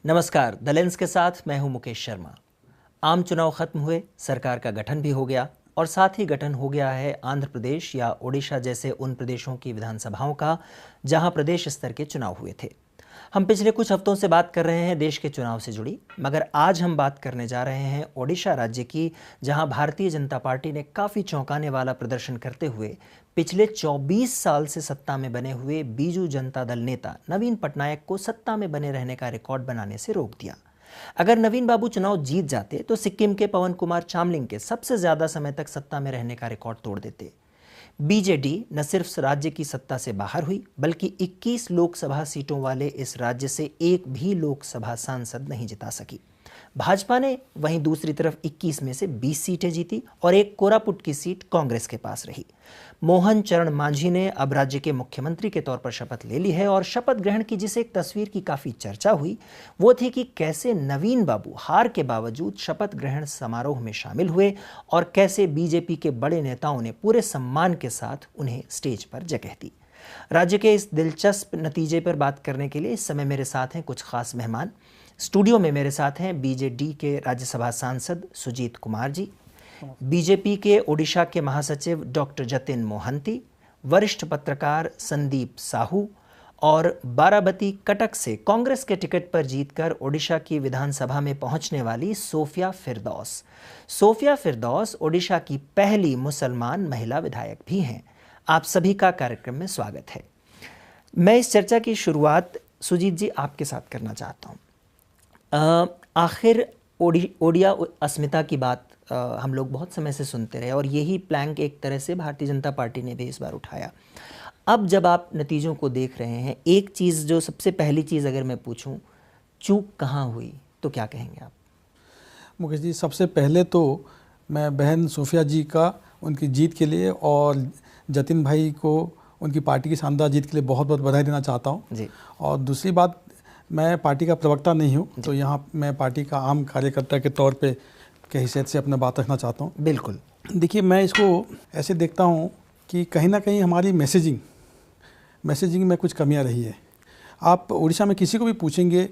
नमस्कार, the lens के साथ मैं हूं मुकेश शर्मा। आम चुनाव खत्म हुए, सरकार का गठन भी हो गया और साथ ही गठन हो गया है आंध्र प्रदेश या ओडिशा जैसे उन प्रदेशों की विधानसभाओं का जहां प्रदेश स्तर के चुनाव हुए थे। हम पिछले कुछ हफ्तों से बात कर रहे हैं देश के चुनाव से जुड़ी, मगर आज हम बात करने जा रहे हैं ओडिशा राज्य की, जहां भारतीय जनता पार्टी ने काफ़ी चौंकाने वाला प्रदर्शन करते हुए पिछले 24 साल से सत्ता में बने हुए बीजू जनता दल नेता नवीन पटनायक को सत्ता में बने रहने का रिकॉर्ड बनाने से रोक दिया। अगर नवीन बाबू चुनाव जीत जाते तो सिक्किम के पवन कुमार चामलिंग के सबसे ज़्यादा समय तक सत्ता में रहने का रिकॉर्ड तोड़ देते। बीजेडी न सिर्फ राज्य की सत्ता से बाहर हुई, बल्कि 21 लोकसभा सीटों वाले इस राज्य से एक भी लोकसभा सांसद नहीं जिता सकी। भाजपा ने वहीं दूसरी तरफ 21 में से 20 सीटें जीती और एक कोरापुट की सीट कांग्रेस के पास रही। मोहन चरण मांझी ने अब राज्य के मुख्यमंत्री के तौर पर शपथ ले ली है और शपथ ग्रहण की जिस एक तस्वीर की काफ़ी चर्चा हुई वो थी कि कैसे नवीन बाबू हार के बावजूद शपथ ग्रहण समारोह में शामिल हुए और कैसे बीजेपी के बड़े नेताओं ने पूरे सम्मान के साथ उन्हें स्टेज पर जगह दी। राज्य के इस दिलचस्प नतीजे पर बात करने के लिए इस समय मेरे साथ हैं कुछ खास मेहमान। स्टूडियो में मेरे साथ हैं बीजेडी के राज्यसभा सांसद सुजीत कुमार जी, बीजेपी के ओडिशा के महासचिव डॉक्टर जतिन मोहंती, वरिष्ठ पत्रकार संदीप साहू और बाराबती कटक से कांग्रेस के टिकट पर जीतकर ओडिशा की विधानसभा में पहुंचने वाली सोफिया फिरदौस। सोफिया फिरदौस ओडिशा की पहली मुसलमान महिला विधायक भी हैं। आप सभी का कार्यक्रम में स्वागत है। मैं इस चर्चा की शुरुआत सुजीत जी आपके साथ करना चाहता हूँ। आखिर ओडिया अस्मिता की बात हम लोग बहुत समय से सुनते रहे और यही प्लैंक एक तरह से भारतीय जनता पार्टी ने भी इस बार उठाया। अब जब आप नतीजों को देख रहे हैं, एक चीज़ जो सबसे पहली चीज़ अगर मैं पूछूं, चूक कहाँ हुई तो क्या कहेंगे आप? मुकेश जी, सबसे पहले तो मैं बहन सोफिया जी का उनकी जीत के लिए और जतिन भाई को उनकी पार्टी की शानदार जीत के लिए बहुत बहुत बधाई देना चाहता हूँ जी। और दूसरी बात, मैं पार्टी का प्रवक्ता नहीं हूँ, तो यहाँ मैं पार्टी का आम कार्यकर्ता के तौर पे के हैसियत से अपना बात रखना चाहता हूँ। बिल्कुल। देखिए, मैं इसको ऐसे देखता हूँ कि कहीं ना कहीं हमारी मैसेजिंग में कुछ कमियाँ रही है। आप उड़ीसा में किसी को भी पूछेंगे,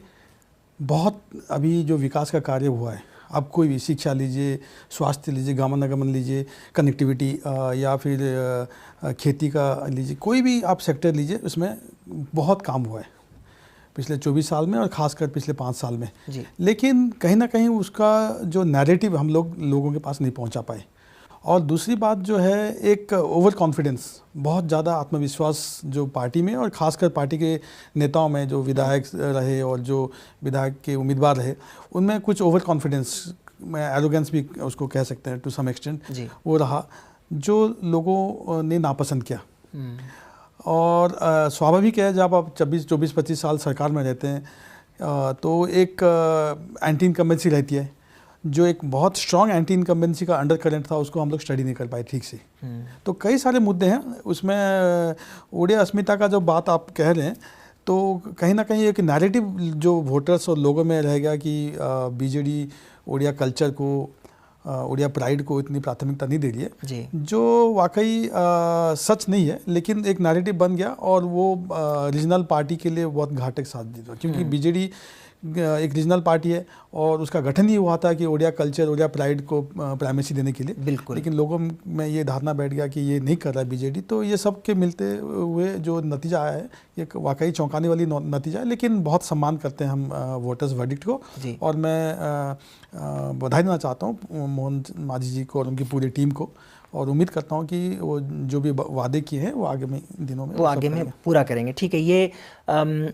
बहुत अभी जो विकास का कार्य हुआ है, आप कोई भी शिक्षा लीजिए, स्वास्थ्य लीजिए, गमनागमन लीजिए, कनेक्टिविटी या फिर खेती का लीजिए, कोई भी आप सेक्टर लीजिए, उसमें बहुत काम हुआ है पिछले 24 साल में और ख़ासकर पिछले 5 साल में जी। लेकिन कहीं ना कहीं उसका जो नैरेटिव हम लोगों के पास नहीं पहुंचा पाए। और दूसरी बात जो है, एक ओवर कॉन्फिडेंस, बहुत ज़्यादा आत्मविश्वास जो पार्टी में और ख़ासकर पार्टी के नेताओं में, जो विधायक रहे और जो विधायक के उम्मीदवार रहे, उनमें कुछ ओवर कॉन्फिडेंस, एरोगेंस भी उसको कह सकते हैं टू सम एक्सटेंट, वो रहा जो लोगों ने नापसंद किया। और स्वाभाविक है, जब आप 24-25 साल सरकार में रहते हैं तो एक एंटी इनकम्बेंसी रहती है। जो एक बहुत स्ट्रॉन्ग एंटी इनकम्बेंसी का अंडर करंट था, उसको हम लोग स्टडी नहीं कर पाए ठीक से। तो कई सारे मुद्दे हैं उसमें। ओडिया अस्मिता का जो बात आप कह रहे हैं, तो कहीं ना कहीं एक नैरेटिव जो वोटर्स और लोगों में रहेगा कि बीजेडी ओडिया कल्चर को, ओडिया प्राइड को इतनी प्राथमिकता नहीं दे रही है, जो वाकई सच नहीं है। लेकिन एक नैरेटिव बन गया और वो रीजनल पार्टी के लिए बहुत घातक साबित हुआ, क्योंकि बीजेडी एक रीजनल पार्टी है और उसका गठन ही हुआ था कि ओडिया कल्चर, ओडिया प्राइड को प्राइमेसी देने के लिए। बिल्कुल। लेकिन लोगों में ये धारणा बैठ गया कि ये नहीं कर रहा है बीजेडी। तो ये सब के मिलते हुए जो नतीजा आया है, ये वाकई चौंकाने वाली नतीजा है। लेकिन बहुत सम्मान करते हैं हम वोटर्स वर्डिक्ट को, और मैं बधाई देना चाहता हूँ मोहन मांझी जी को और उनकी पूरी टीम को, और उम्मीद करता हूँ कि वो जो भी वादे किए हैं वो आगे में दिनों में पूरा करेंगे। ठीक है, ये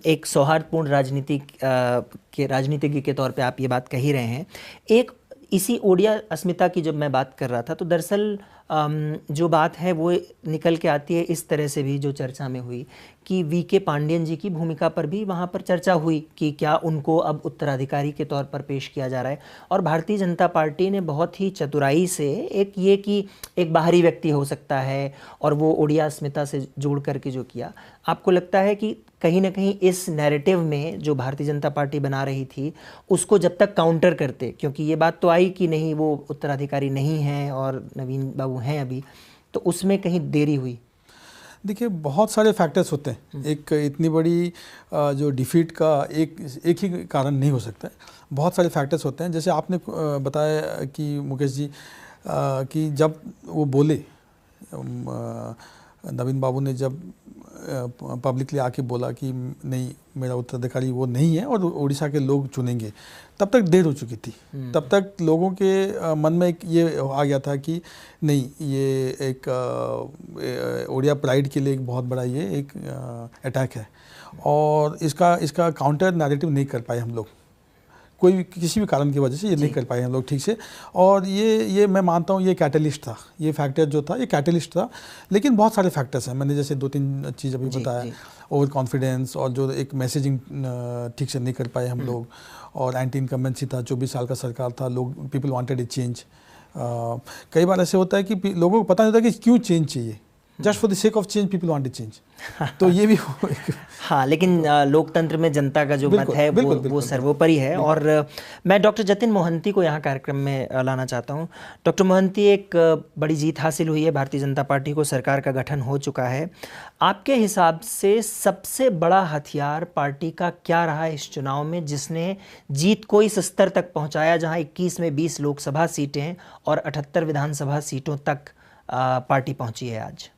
एक सौहार्दपूर्ण राजनीतिज्ञ के तौर पे आप ये बात कह ही रहे हैं। एक इसी ओडिया अस्मिता की जब मैं बात कर रहा था, तो दरअसल जो बात है वो निकल के आती है इस तरह से भी, जो चर्चा में हुई कि वीके पांडियन जी की भूमिका पर भी वहाँ पर चर्चा हुई कि क्या उनको अब उत्तराधिकारी के तौर पर पेश किया जा रहा है। और भारतीय जनता पार्टी ने बहुत ही चतुराई से एक बाहरी व्यक्ति हो सकता है और वो ओडिया अस्मिता से जोड़ करके जो किया, आपको लगता है कि कहीं ना कहीं इस नैरेटिव में जो भारतीय जनता पार्टी बना रही थी उसको जब तक काउंटर करते, क्योंकि ये बात तो आई कि नहीं वो उत्तराधिकारी नहीं हैं और नवीन बाबू हैं अभी, तो उसमें कहीं देरी हुई? देखिए बहुत सारे फैक्टर्स होते हैं, एक इतनी बड़ी जो डिफीट का एक ही कारण नहीं हो सकता है, बहुत सारे फैक्टर्स होते हैं। जैसे आपने बताया कि मुकेश जी कि जब वो बोले, नवीन बाबू ने जब पब्लिकली आके बोला कि नहीं मेरा उत्तराधिकारी वो नहीं है और उड़ीसा के लोग चुनेंगे, तब तक देर हो चुकी थी। तब तक लोगों के मन में एक ये आ गया था कि नहीं, ये एक ओडिया प्राइड के लिए एक बहुत बड़ा ये एक अटैक है, और इसका काउंटर नैरेटिव नहीं कर पाए हम लोग, कोई किसी भी कारण की वजह से ये नहीं कर पाए हम लोग ठीक से। और ये मैं मानता हूँ ये कैटलिस्ट था, ये फैक्टर जो था ये कैटलिस्ट था। लेकिन बहुत सारे फैक्टर्स हैं, मैंने जैसे 2-3 चीज़ अभी बताया, ओवर कॉन्फिडेंस और जो एक मैसेजिंग ठीक से नहीं कर पाए हम लोग, और एंटी इनकम्बेंसी था, 24 साल का सरकार था, लोग पीपल वांटेड ए चेंज। कई बार ऐसे होता है कि लोगों को पता नहीं होता कि क्यों चेंज चाहिए, just for the sake of change people want to change. तो ये भी हाँ, लेकिन लोकतंत्र में जनता का जो मत है वो सर्वोपरि है। और मैं डॉक्टर जतिन मोहंती को यहाँ कार्यक्रम में लाना चाहता हूँ। डॉक्टर मोहंती, एक बड़ी जीत हासिल हुई है, भारतीय जनता पार्टी को सरकार का गठन हो चुका है। आपके हिसाब से सबसे बड़ा हथियार पार्टी का क्या रहा इस चुनाव में, जिसने जीत को इस स्तर तक पहुँचाया जहाँ 21 में 20 लोकसभा सीटें और 78 विधानसभा सीटों तक पार्टी पहुँची है आज?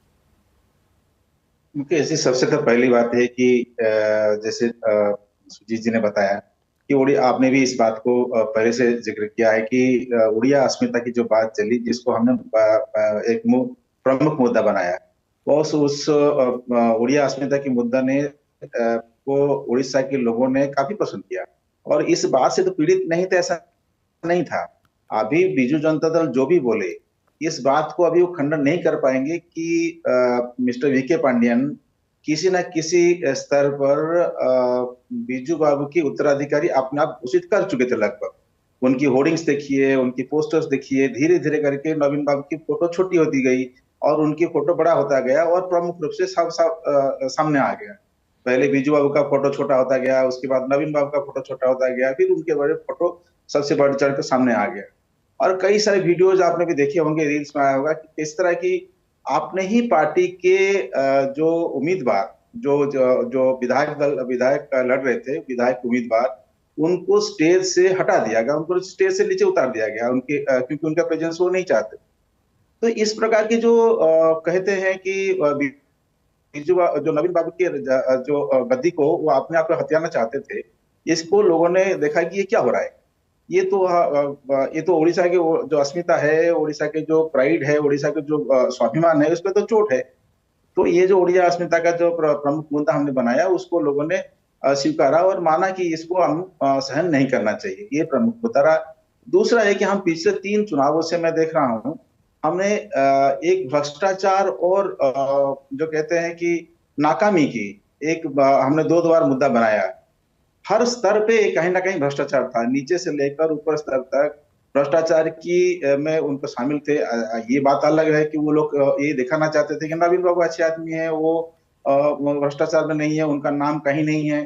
क्योंकि ऐसी सबसे तो पहली बात है कि जैसे सुजीत जी ने बताया कि उड़िया, आपने भी इस बात को पहले से जिक्र किया है कि उड़िया अस्मिता की जो बात चली, जिसको हमने एक प्रमुख मुद्दा बनाया, वो उस उड़िया अस्मिता की मुद्दा ने को उड़ीसा के लोगों ने काफी पसंद किया, और इस बात से तो पीड़ित नहीं थे ऐसा नहीं था। अभी बीजू जनता दल जो भी बोले, इस बात को अभी वो खंडन नहीं कर पाएंगे कि मिस्टर वीके पांडियन किसी न किसी स्तर पर बीजू बाबू की उत्तराधिकारी अपने आप घोषित कर चुके थे लगभग। उनकी होर्डिंग्स देखिए, उनकी पोस्टर्स देखिए, धीरे धीरे करके नवीन बाबू की फोटो छोटी होती गई और उनकी फोटो बड़ा होता गया, और प्रमुख रूप से सामने आ गया। पहले बीजू बाबू का फोटो छोटा होता गया, उसके बाद नवीन बाबू का फोटो छोटा होता गया, फिर उनके बड़े फोटो सबसे बढ़ चढ़ कर सामने आ गया। और कई सारे वीडियोज आपने भी देखे होंगे, रील्स में आया होगा कि इस तरह की आपने ही पार्टी के जो उम्मीदवार जो विधायक लड़ रहे थे, विधायक उम्मीदवार, उनको स्टेज से हटा दिया गया, उनको स्टेज से नीचे उतार दिया गया उनके क्योंकि उनका प्रेजेंस वो नहीं चाहते। तो इस प्रकार की जो कहते हैं कि जो नवीन बाबू की जो गद्दी को वो अपने आप को हथियाना चाहते थे, इसको लोगों ने देखा कि ये क्या हो रहा है। ये तो उड़ीसा के जो अस्मिता है, उड़ीसा के जो प्राइड है, उड़ीसा के जो स्वाभिमान है, उस पर तो चोट है। तो ये जो उड़िया अस्मिता का जो प्रमुख मुद्दा हमने बनाया, उसको लोगों ने स्वीकारा और माना कि इसको हम सहन नहीं करना चाहिए। ये प्रमुख मुद्दा रहा। दूसरा है कि हम पिछले 3 चुनावों से मैं देख रहा हूं, हमने एक भ्रष्टाचार और जो कहते हैं कि नाकामी की एक हमने 2 बार मुद्दा बनाया। हर स्तर पे कहीं ना कहीं भ्रष्टाचार था, नीचे से लेकर ऊपर स्तर तक भ्रष्टाचार की में उनको शामिल थे। ये बात अलग है कि वो लोग ये दिखाना चाहते थे कि नवीन बाबू अच्छे आदमी है, वो भ्रष्टाचार में नहीं है, उनका नाम कहीं नहीं है।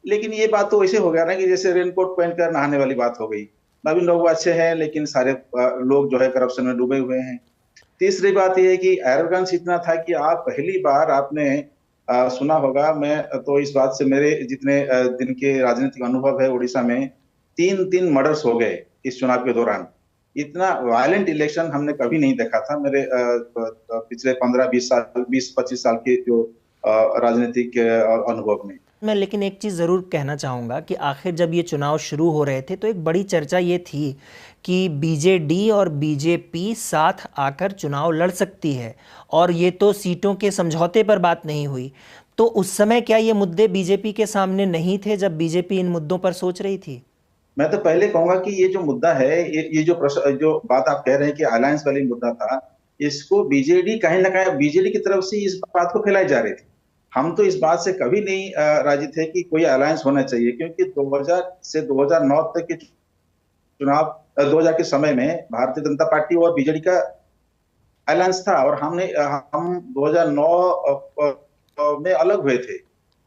लेकिन ये बात तो ऐसे हो गया ना कि जैसे रेनकोट पहनकर नहाने वाली बात हो गई। नवीन बाबू अच्छे हैं, लेकिन सारे लोग जो है करप्शन में डूबे हुए हैं। तीसरी बात यह है कि एरोगेंस इतना था कि आप पहली बार आपने सुना होगा, मैं तो इस बात से मेरे जितने दिन के राजनीतिक अनुभव है उड़ीसा में, 3 मर्डर्स हो गए इस चुनाव के दौरान। इतना वायलेंट इलेक्शन हमने कभी नहीं देखा था मेरे पिछले 20-25 साल के जो राजनीतिक अनुभव में। मैं लेकिन एक चीज़ ज़रूर कहना चाहूँगा कि आखिर जब ये चुनाव शुरू हो रहे थे तो एक बड़ी चर्चा ये थी कि बीजेडी और बीजेपी साथ आकर चुनाव लड़ सकती है, और ये तो सीटों के समझौते पर बात नहीं हुई। तो उस समय क्या ये मुद्दे बीजेपी के सामने नहीं थे जब बीजेपी इन मुद्दों पर सोच रही थी? मैं तो पहले कहूंगा कि ये जो मुद्दा है, ये जो बात आप कह रहे हैं कि अलायंस वाली मुद्दा था, इसको बीजेडी कहीं ना कहीं बीजेडी की तरफ से इस बात को फैलाई जा रही थी। हम तो इस बात से कभी नहीं राजी थे कि कोई अलायंस होना चाहिए, क्योंकि 2000 से 2009 तक के चुनाव 2000 के समय में भारतीय जनता पार्टी और बीजेडी का अलायंस था, और हम 2009 में अलग हुए थे,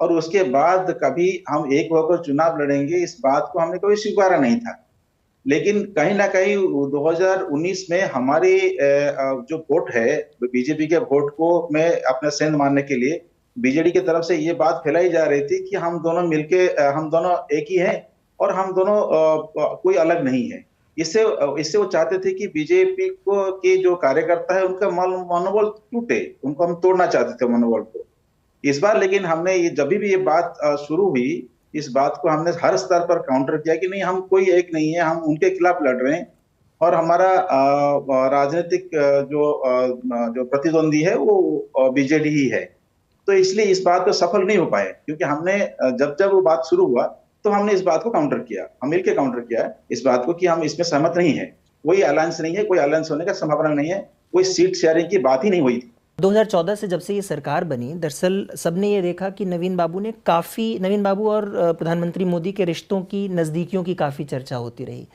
और उसके बाद कभी हम एक होकर चुनाव लड़ेंगे इस बात को हमने कभी स्वीकारा नहीं था। लेकिन कहीं ना कहीं 2019 में हमारी जो वोट है, बीजेपी के वोट को मैं अपना सेंध मानने के लिए बीजेडी की तरफ से ये बात फैलाई जा रही थी कि हम दोनों मिलके हम दोनों एक ही हैं और हम दोनों कोई अलग नहीं है। इससे इससे वो चाहते थे कि बीजेपी को के जो कार्यकर्ता है उनका मनोबल टूटे, उनको हम तोड़ना चाहते थे मनोबल को। इस बार लेकिन हमने ये जब भी ये बात शुरू हुई, इस बात को हमने हर स्तर पर काउंटर किया कि नहीं, हम कोई एक नहीं है, हम उनके खिलाफ लड़ रहे हैं और हमारा राजनीतिक जो प्रतिद्वंदी है वो बीजेडी ही है। तो इसलिए इस बात को सफल नहीं हो पाए, क्योंकि हमने जब जब वो बात शुरू हुआ तो हमने इस बात को काउंटर किया, हम मिलकर काउंटर किया इस बात को कि हम इसमें सहमत नहीं है, कोई अलायंस नहीं है, कोई अलायंस होने का संभावना नहीं है, कोई सीट शेयरिंग की बात ही नहीं हुई थी। 2014 से जब से ये सरकार बनी, दरअसल सबने ये देखा कि नवीन बाबू और प्रधानमंत्री मोदी के रिश्तों की, नज़दीकियों की काफ़ी चर्चा होती रही।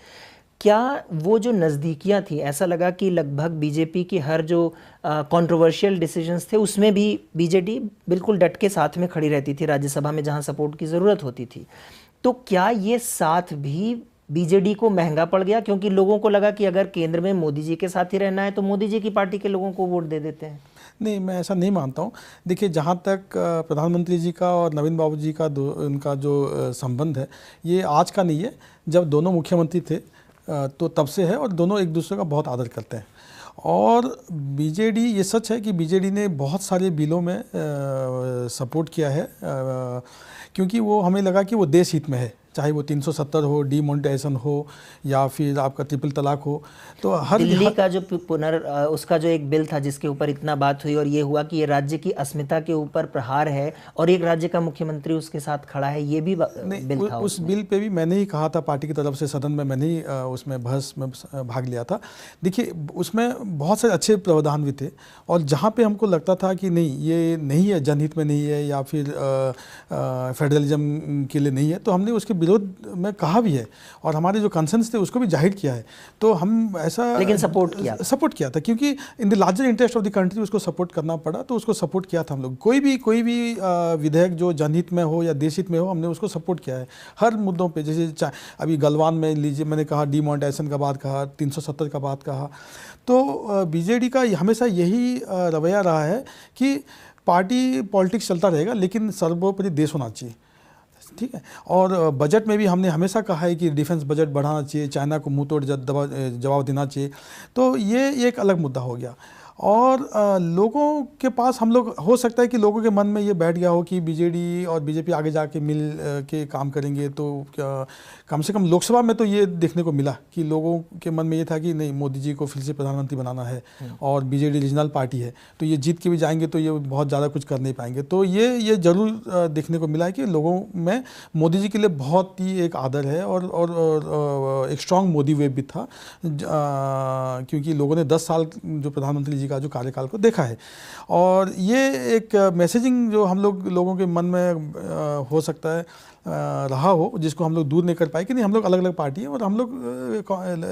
क्या वो जो नज़दीकियाँ थी, ऐसा लगा कि लगभग बीजेपी की हर जो कंट्रोवर्शियल डिसीजंस थे उसमें भी बीजेडी बिल्कुल डट के साथ में खड़ी रहती थी राज्यसभा में जहाँ सपोर्ट की ज़रूरत होती थी। तो क्या ये साथ भी बीजेडी को महंगा पड़ गया, क्योंकि लोगों को लगा कि अगर केंद्र में मोदी जी के साथ ही रहना है तो मोदी जी की पार्टी के लोगों को वोट दे देते हैं? नहीं, मैं ऐसा नहीं मानता हूँ। देखिए, जहाँ तक प्रधानमंत्री जी का और नवीन बाबू जी का उनका जो संबंध है, ये आज का नहीं है। जब दोनों मुख्यमंत्री थे तो तब से है और दोनों एक दूसरे का बहुत आदर करते हैं। और बीजेडी, ये सच है कि बीजेडी ने बहुत सारे बिलों में सपोर्ट किया है, क्योंकि वो हमें लगा कि वो देश हित में है, चाहे वो 370 हो, डीमोनेटाइजेशन हो या फिर आपका ट्रिपल तलाक हो। तो दिल्ली का जो उसका जो एक बिल था जिसके ऊपर इतना बात हुई और ये हुआ कि ये राज्य की अस्मिता के ऊपर प्रहार है और एक राज्य का मुख्यमंत्री उसके साथ खड़ा है, ये भी बिल था। उस बिल पे भी मैंने ही कहा था पार्टी की तरफ से, सदन में मैंने ही उसमें बहस में भाग लिया था। देखिए, उसमें बहुत सारे अच्छे प्रावधान भी थे और जहाँ पे हमको लगता था कि नहीं, ये नहीं है, जनहित में नहीं है या फिर फेडरलिज्म के लिए नहीं है, तो हमने उसके विरोध में कहा भी है और हमारे जो कंसर्न्स थे उसको भी जाहिर किया है। तो हम ऐसा लेकिन सपोर्ट किया था क्योंकि in the larger interest of the country उसको सपोर्ट करना पड़ा, तो उसको सपोर्ट किया था हम लोग। कोई भी विधेयक जो जनहित में हो या देशहित में हो, हमने उसको सपोर्ट किया है हर मुद्दों पे। जैसे अभी गलवान में लीजिए, मैंने कहा डीमोनेटाइजेशन का बात कहा, 370 का बात कहा। तो बीजेडी का हमेशा यही रवैया रहा है कि पार्टी पॉलिटिक्स चलता रहेगा लेकिन सर्वोपरि देश होना चाहिए, ठीक है। और बजट में भी हमने हमेशा कहा है कि डिफेंस बजट बढ़ाना चाहिए, चाइना को मुंह तोड़ जवाब देना चाहिए। तो ये एक अलग मुद्दा हो गया। और लोगों के पास, हम लोग, हो सकता है कि लोगों के मन में ये बैठ गया हो कि बीजेडी और बीजेपी आगे जाके मिल के काम करेंगे, तो कम से कम लोकसभा में तो ये देखने को मिला कि लोगों के मन में ये था कि नहीं, मोदी जी को फिर से प्रधानमंत्री बनाना है और बीजेडी रीजनल पार्टी है, तो ये जीत के भी जाएंगे तो ये बहुत ज़्यादा कुछ कर नहीं पाएंगे। तो ये ज़रूर देखने को मिला है कि लोगों में मोदी जी के लिए बहुत ही एक आदर है और एक स्ट्रॉन्ग मोदी वेव भी था, क्योंकि लोगों ने 10 साल जो प्रधानमंत्री जी का जो कार्यकाल को देखा है। और ये एक मैसेजिंग जो हम लोगों के मन में हो सकता है रहा हो, जिसको हम लोग दूर नहीं कर पाए कि नहीं, हम लोग अलग अलग पार्टी हैं और हम लोग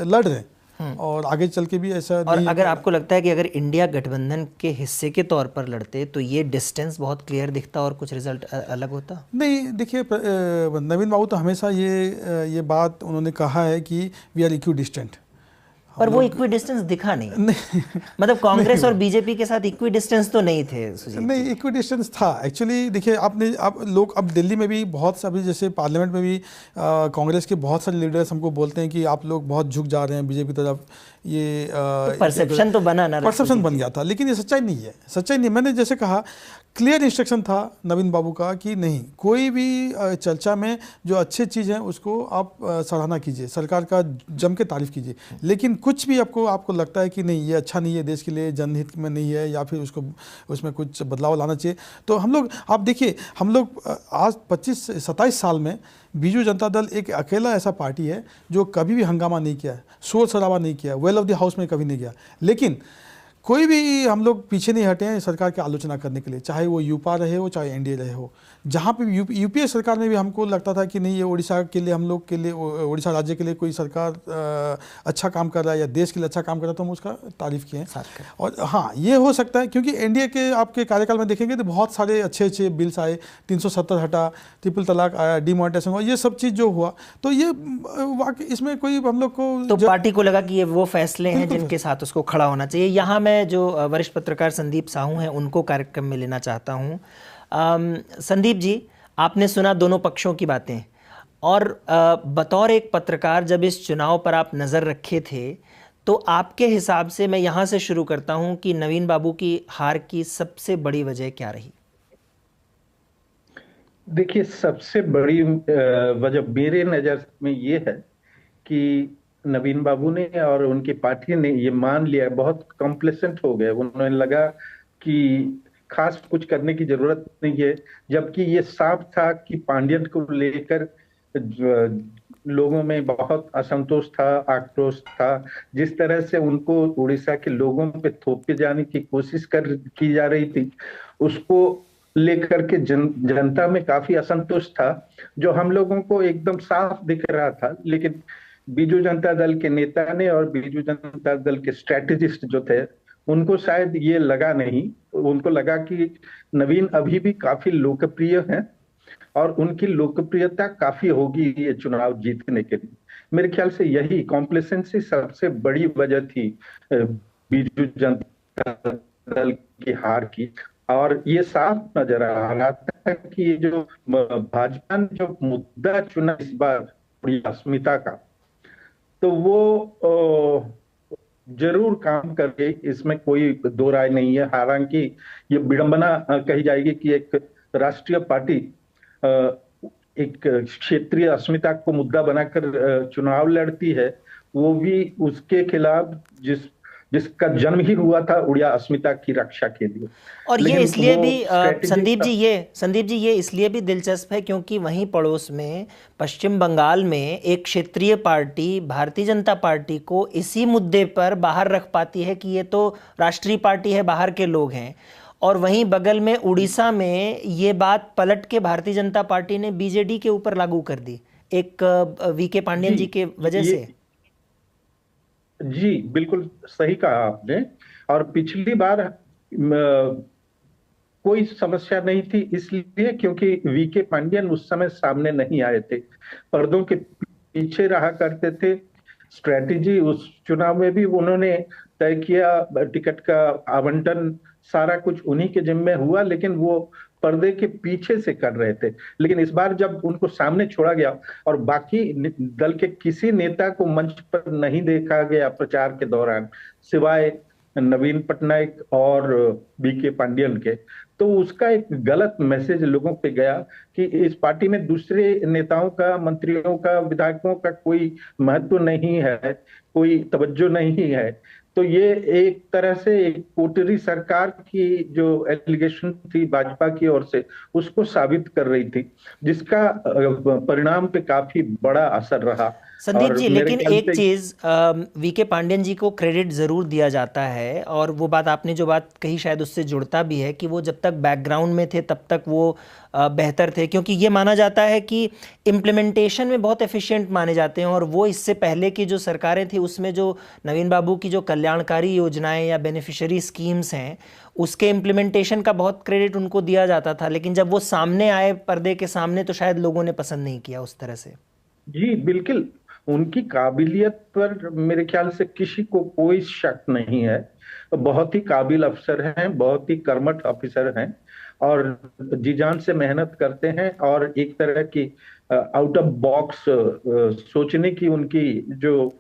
लड़ रहे हैं और आगे चल के भी ऐसा और नहीं। अगर आपको लगता है कि अगर इंडिया गठबंधन के हिस्से के तौर पर लड़ते तो ये डिस्टेंस बहुत क्लियर दिखता और कुछ रिजल्ट अलग होता? नहीं, देखिए, नवीन बाबू तो हमेशा ये बात उन्होंने कहा है कि वी आर इक्वी डिस्टेंट, पर वो इक्वी डिस्टेंस दिखा नहीं। मतलब कांग्रेस और बीजेपी के साथ इक्वी डिस्टेंस तो नहीं थे सुजीत? नहीं, इक्वी डिस्टेंस था एक्चुअली। देखिए, आप लोग अब दिल्ली में भी बहुत सारे, जैसे पार्लियामेंट में भी कांग्रेस के बहुत सारे लीडर्स हमको बोलते हैं कि आप लोग बहुत झुक जा रहे हैं बीजेपी की तरफ। ये परसेप्शन तो बना ना, परसेप्शन बन गया था, लेकिन ये सच्चाई नहीं है, सच्चाई नहीं। मैंने जैसे कहा, क्लियर इंस्ट्रक्शन था नवीन बाबू का कि नहीं, कोई भी चर्चा में जो अच्छी चीज़ है उसको आप सराहना कीजिए, सरकार का जम के तारीफ कीजिए, लेकिन कुछ भी आपको लगता है कि नहीं, ये अच्छा नहीं है, देश के लिए जनहित में नहीं है, या फिर उसमें कुछ बदलाव लाना चाहिए, तो हम लोग, आप देखिए, हम लोग आज 25-27 साल में बीजू जनता दल एक अकेला ऐसा पार्टी है जो कभी भी हंगामा नहीं किया है, शोर शराबा नहीं किया, वेल ऑफ द हाउस में कभी नहीं गया, लेकिन कोई भी हम लोग पीछे नहीं हटे हैं सरकार की आलोचना करने के लिए, चाहे वो यूपा रहे हो चाहे एनडीए रहे हो। जहाँ पे यूपीए सरकार में भी हमको लगता था कि नहीं ये उड़ीसा के लिए, हम लोग के लिए, उड़ीसा राज्य के लिए कोई सरकार अच्छा काम कर रहा है या देश के लिए अच्छा काम कर रहा है, तो हम उसका तारीफ किए हैं। और हाँ, ये हो सकता है क्योंकि एनडीए के आपके कार्यकाल में देखेंगे तो बहुत सारे अच्छे अच्छे बिल्स आए, 370 हटा, ट्रिपल तलाक आया, डिमोनेटाइजेशन हुआ, ये सब चीज़ जो हुआ, तो ये वाकई इसमें कोई हम लोग को तो पार्टी को लगा कि ये वो फैसले हैं जिनके साथ उसको खड़ा होना चाहिए। यहाँ मैं जो वरिष्ठ पत्रकार संदीप साहू हैं उनको कार्यक्रम में लेना चाहता हूँ। संदीप जी, आपने सुना दोनों पक्षों की बातें, और बतौर एक पत्रकार जब इस चुनाव पर आप नज़र रखे थे, तो आपके हिसाब से, मैं यहाँ से शुरू करता हूँ, कि नवीन बाबू की हार की सबसे बड़ी वजह क्या रही? देखिए, सबसे बड़ी वजह मेरे नज़र में ये है कि नवीन बाबू ने और उनकी पार्टी ने ये मान लिया, बहुत कॉम्प्लेसेंट हो गए, उन्हें लगा कि खास कुछ करने की जरूरत नहीं है, जबकि ये साफ था कि पांडियन को लेकर लोगों में बहुत असंतोष था, आक्रोश था। जिस तरह से उनको उड़ीसा के लोगों पे थोपे जाने की कोशिश की जा रही थी, उसको लेकर के जनता में काफी असंतोष था, जो हम लोगों को एकदम साफ दिख रहा था। लेकिन बीजू जनता दल के नेता ने और बीजू जनता दल के स्ट्रेटेजिस्ट जो थे, उनको शायद ये लगा नहीं, उनको लगा कि नवीन अभी भी काफी लोकप्रिय हैं और उनकी लोकप्रियता काफी होगी ये चुनाव जीतने के लिए। मेरे ख्याल से यही कॉम्प्लेसेंसी सबसे बड़ी वजह थी बीजू जनता दल की हार की। और ये साफ नजर आ रहा था कि ये जो भाजपा ने जो मुद्दा चुना इस बार अस्मिता का, तो वो जरूर काम करके, इसमें कोई दो राय नहीं है। हालांकि ये विडंबना कही जाएगी कि एक राष्ट्रीय पार्टी एक क्षेत्रीय अस्मिता को मुद्दा बनाकर चुनाव लड़ती है, वो भी उसके खिलाफ जिसका जन्म ही हुआ था उड़िया अस्मिता की रक्षा के लिए। और ये इसलिए भी संदीप जी ये इसलिए भी दिलचस्प है क्योंकि वहीं पड़ोस में पश्चिम बंगाल में एक क्षेत्रीय पार्टी भारतीय जनता पार्टी को इसी मुद्दे पर बाहर रख पाती है कि ये तो राष्ट्रीय पार्टी है, बाहर के लोग हैं, और वहीं बगल में उड़ीसा में ये बात पलट के भारतीय जनता पार्टी ने बीजेडी के ऊपर लागू कर दी, एक वीके पांडियन जी के वजह से। जी बिल्कुल सही कहा आपने। और पिछली बार कोई समस्या नहीं थी, इसलिए क्योंकि वीके पांडियन उस समय सामने नहीं आए थे, पर्दों के पीछे रहा करते थे। स्ट्रेटेजी उस चुनाव में भी उन्होंने तय किया, टिकट का आवंटन सारा कुछ उन्हीं के जिम्मे हुआ, लेकिन वो पर्दे के पीछे से कर रहे थे। लेकिन इस बार जब उनको सामने छोड़ा गया और बाकी दल के किसी नेता को मंच पर नहीं देखा गया प्रचार के दौरान, सिवाय नवीन पटनायक और बीके पांडियन के, तो उसका एक गलत मैसेज लोगों पे गया कि इस पार्टी में दूसरे नेताओं का, मंत्रियों का, विधायकों का कोई महत्व नहीं है, कोई तवज्जो नहीं है। तो ये एक तरह से एक कोटरी सरकार की जो एलिगेशन थी भाजपा की ओर से, उसको साबित कर रही थी, जिसका परिणाम पे काफी बड़ा असर रहा। संदीप जी, लेकिन एक चीज वीके पांडियन जी को क्रेडिट जरूर दिया जाता है, और वो बात आपने जो बात कही शायद उससे जुड़ता भी है कि वो जब तक बैकग्राउंड में थे तब तक वो बेहतर थे, क्योंकि ये माना जाता है कि इम्प्लीमेंटेशन में बहुत एफिशिएंट माने जाते हैं। और वो इससे पहले की जो सरकारें थी उसमें जो नवीन बाबू की जो कल्याणकारी योजनाएं या बेनिफिशियरी स्कीम्स हैं उसके इम्प्लीमेंटेशन का बहुत क्रेडिट उनको दिया जाता था, लेकिन जब वो सामने आए पर्दे के सामने तो शायद लोगों ने पसंद नहीं किया उस तरह से। जी बिल्कुल, उनकी काबिलियत पर मेरे ख्याल से किसी को कोई शक नहीं है। बहुत ही काबिल अफसर हैं, बहुत ही कर्मठ ऑफिसर हैं और जी जान से मेहनत करते हैं, और एक तरह की आउट ऑफ बॉक्स सोचने की उनकी जो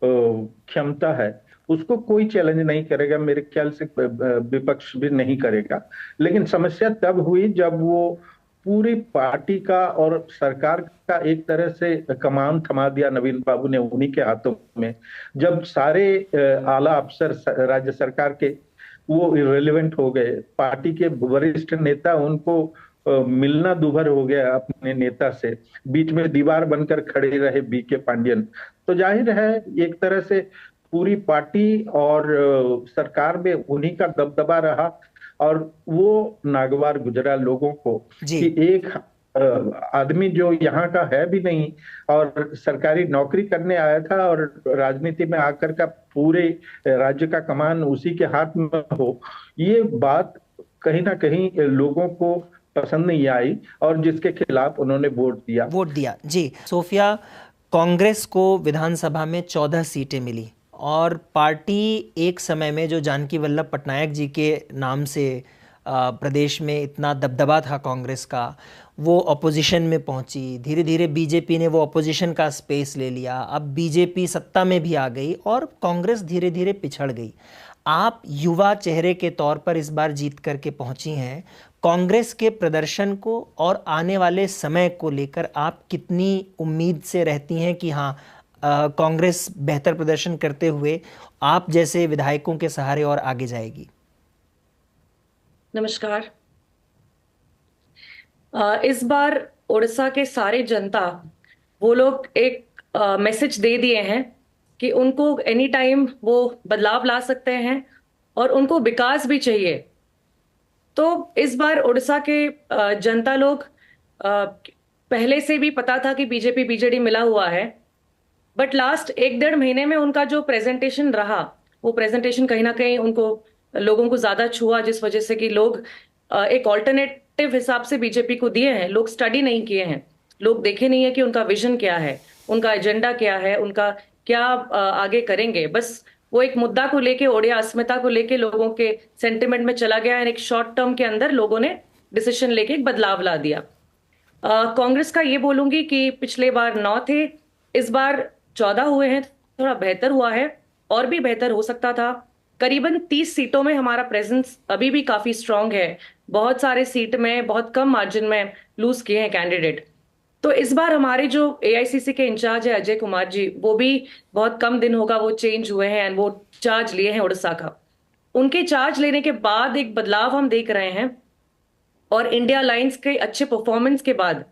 क्षमता है, उसको कोई चैलेंज नहीं करेगा, मेरे ख्याल से विपक्ष भी नहीं करेगा। लेकिन समस्या तब हुई जब वो पूरी पार्टी का और सरकार का एक तरह से कमान थमा दिया नवीन बाबू ने उन्हीं के हाथों में, जब सारे आला अफसर राज्य सरकार के वो इररिलेवेंट हो गए, पार्टी के वरिष्ठ नेता उनको मिलना दूभर हो गया अपने नेता से, बीच में दीवार बनकर खड़े रहे बीके पांडियन। तो जाहिर है एक तरह से पूरी पार्टी और सरकार में उन्हीं का दबदबा रहा। और वो नागवार गुजरा लोगों को जी। कि एक आदमी जो यहाँ का है भी नहीं और सरकारी नौकरी करने आया था और राजनीति में आकर का पूरे राज्य का कमान उसी के हाथ में हो, ये बात कहीं ना कहीं लोगों को पसंद नहीं आई और जिसके खिलाफ उन्होंने वोट दिया। जी सोफिया, कांग्रेस को विधानसभा में 14 सीटें मिली और पार्टी एक समय में जो जानकी वल्लभ पटनायक जी के नाम से प्रदेश में इतना दबदबा था कांग्रेस का, वो अपोजिशन में पहुंची। धीरे धीरे बीजेपी ने वो अपोजिशन का स्पेस ले लिया। अब बीजेपी सत्ता में भी आ गई और कांग्रेस धीरे धीरे पिछड़ गई। आप युवा चेहरे के तौर पर इस बार जीत करके पहुंची हैं। कांग्रेस के प्रदर्शन को और आने वाले समय को लेकर आप कितनी उम्मीद से रहती हैं कि हाँ कांग्रेस बेहतर प्रदर्शन करते हुए आप जैसे विधायकों के सहारे और आगे जाएगी? नमस्कार। इस बार उड़ीसा के सारे जनता वो लोग एक मैसेज दे दिए हैं कि उनको एनी टाइम वो बदलाव ला सकते हैं और उनको विकास भी चाहिए। तो इस बार उड़ीसा के जनता लोग पहले से भी पता था कि बीजेपी बीजेडी मिला हुआ है, बट लास्ट 1-1.5 महीने में उनका जो प्रेजेंटेशन रहा, वो प्रेजेंटेशन कहीं ना कहीं उनको लोगों को ज्यादा छुआ, जिस वजह से कि लोग एक ऑल्टरनेटिव हिसाब से बीजेपी को दिए हैं। लोग स्टडी नहीं किए हैं, लोग देखे नहीं है कि उनका विजन क्या है, उनका एजेंडा क्या है, उनका क्या आगे करेंगे। बस वो एक मुद्दा को लेके, ओडिया अस्मिता को लेके लोगों के सेंटिमेंट में चला गया है। एक शॉर्ट टर्म के अंदर लोगों ने डिसीजन लेके एक बदलाव ला दिया। कांग्रेस का ये बोलूंगी कि पिछले बार 9 थे, इस बार 14 हुए हैं। थोड़ा बेहतर हुआ है, और भी बेहतर हो सकता था। करीबन 30 सीटों में हमारा प्रेजेंस अभी भी काफी स्ट्रांग है। बहुत सारे सीट में बहुत कम मार्जिन में लूज किए हैं कैंडिडेट। तो इस बार हमारे जो एआईसीसी के इंचार्ज है अजय कुमार जी, वो भी बहुत कम दिन होगा वो चेंज हुए हैं, वो चार्ज लिए हैं उड़ीसा का। उनके चार्ज लेने के बाद एक बदलाव हम देख रहे हैं और इंडिया अलायंस के अच्छे परफॉर्मेंस के बाद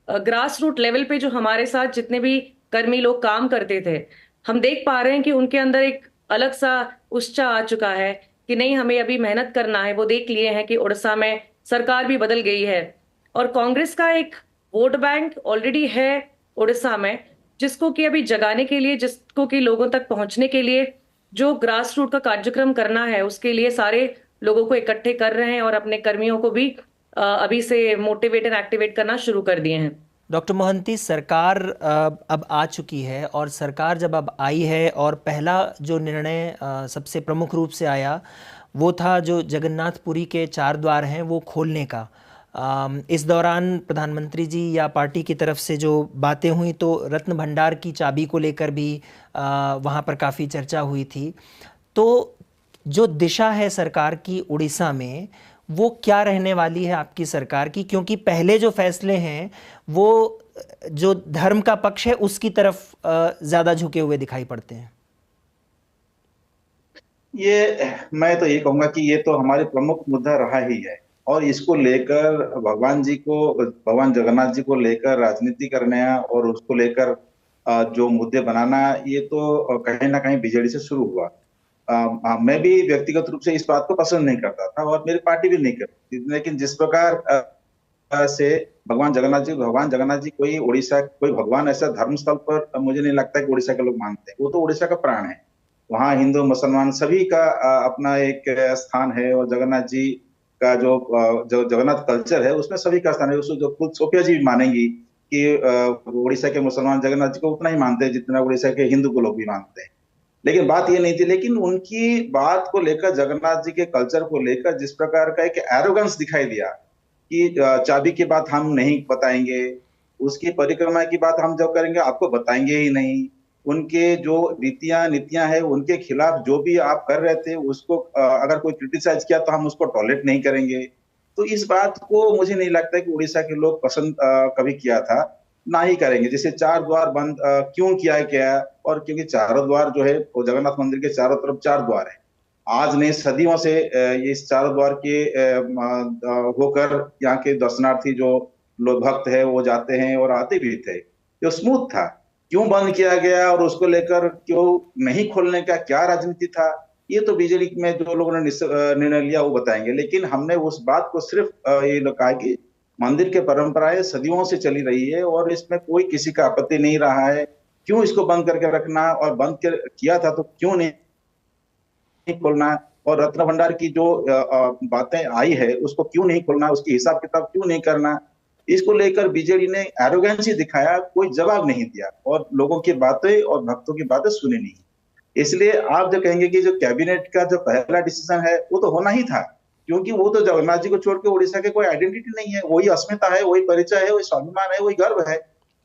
ग्रास रूट लेवल पे जो हमारे साथ जितने भी कर्मी लोग काम करते थे, हम देख पा रहे हैं कि उनके अंदर एक अलग सा उत्साह आ चुका है कि नहीं, हमें अभी मेहनत करना है। वो देख लिए हैं कि उड़ीसा में सरकार भी बदल गई है और कांग्रेस का एक वोट बैंक ऑलरेडी है उड़ीसा में, जिसको कि अभी जगाने के लिए, जिसको कि लोगों तक पहुंचने के लिए जो ग्रास रूट का कार्यक्रम करना है, उसके लिए सारे लोगों को इकट्ठे कर रहे हैं और अपने कर्मियों को भी अभी से मोटिवेट एंड एक्टिवेट करना शुरू कर दिए हैं। डॉक्टर मोहंती, सरकार अब आ चुकी है और सरकार जब अब आई है और पहला जो निर्णय सबसे प्रमुख रूप से आया वो था जो जगन्नाथपुरी के 4 द्वार हैं वो खोलने का। इस दौरान प्रधानमंत्री जी या पार्टी की तरफ से जो बातें हुई तो रत्न भंडार की चाबी को लेकर भी वहाँ पर काफ़ी चर्चा हुई थी। तो जो दिशा है सरकार की उड़ीसा में, वो क्या रहने वाली है आपकी सरकार की? क्योंकि पहले जो फैसले हैं वो जो धर्म का पक्ष है उसकी तरफ ज़्यादा झुके हुए दिखाई पड़ते हैं। ये मैं तो ये कहूंगा कि ये तो हमारे प्रमुख मुद्दा रहा ही है और इसको लेकर भगवान जगन्नाथ जी को लेकर राजनीति करना और उसको लेकर जो मुद्दे बनाना, ये तो कहीं ना कहीं बीजेडी से शुरू हुआ। मैं भी व्यक्तिगत रूप से इस बात को पसंद नहीं करता था और मेरी पार्टी भी नहीं करती, लेकिन जिस प्रकार से भगवान जगन्नाथ जी कोई उड़ीसा, कोई भगवान ऐसा धर्म स्थल पर मुझे नहीं लगता कि उड़ीसा के लोग मानते हैं। वो तो उड़ीसा का प्राण है, वहाँ हिंदू मुसलमान सभी का अपना एक स्थान है और जगन्नाथ जी का जो जगन्नाथ कल्चर है उसमें सभी का स्थान है। उसको जो खुद सोफिया जी भी मानेंगी कि उड़ीसा के मुसलमान जगन्नाथ जी को उतना ही मानते हैं जितना उड़ीसा के हिंदू को लोग भी मानते हैं। लेकिन बात ये नहीं थी, लेकिन उनकी बात को लेकर, जगन्नाथ जी के कल्चर को लेकर जिस प्रकार का एक एरोगेंस दिखाई दिया कि चाबी की बात हम नहीं बताएंगे, उसकी परिक्रमा की बात हम जब करेंगे आपको बताएंगे ही नहीं, उनके जो नीतियां हैं उनके खिलाफ जो भी आप कर रहे थे उसको अगर कोई क्रिटिसाइज किया तो हम उसको टॉलरेट नहीं करेंगे। तो इस बात को मुझे नहीं लगता कि उड़ीसा के लोग पसंद कभी किया था, ना ही करेंगे। जैसे 4 द्वार बंद क्यों किया गया, और क्योंकि चारों द्वार जो है वो जगन्नाथ मंदिर के चारों तरफ 4 द्वार है। आज नहीं, सदियों से ये इस चारों द्वार के होकर यहाँ के दर्शनार्थी जो लोग भक्त है वो जाते हैं और आते भी थे। जो स्मूथ था, क्यों बंद किया गया और उसको लेकर क्यों नहीं खोलने का क्या राजनीति था, ये तो बीजेडी में जो लोगों ने निर्णय लिया वो बताएंगे। लेकिन हमने उस बात को सिर्फ ये लोग कहा कि मंदिर के परंपराएं सदियों से चली रही है और इसमें कोई किसी का आपत्ति नहीं रहा है, क्यों इसको बंद करके रखना, और बंद किया था तो क्यों नहीं खोलना, और रत्न भंडार की जो बातें आई है उसको क्यों नहीं खोलना, उसकी हिसाब किताब क्यों नहीं करना। इसको लेकर बीजेडी ने एरोगेंसी दिखाया, कोई जवाब नहीं दिया और लोगों की बातें और भक्तों की बातें सुनी नहीं। इसलिए आप जो कहेंगे कि जो कैबिनेट का जो पहला डिसीजन है वो तो होना ही था, क्योंकि वो तो जगन्नाथ जी को छोड़ के उड़ीसा के कोई आइडेंटिटी नहीं है, वही अस्मिता है, वही परिचय है, वही स्वाभिमान है, वही गर्व है।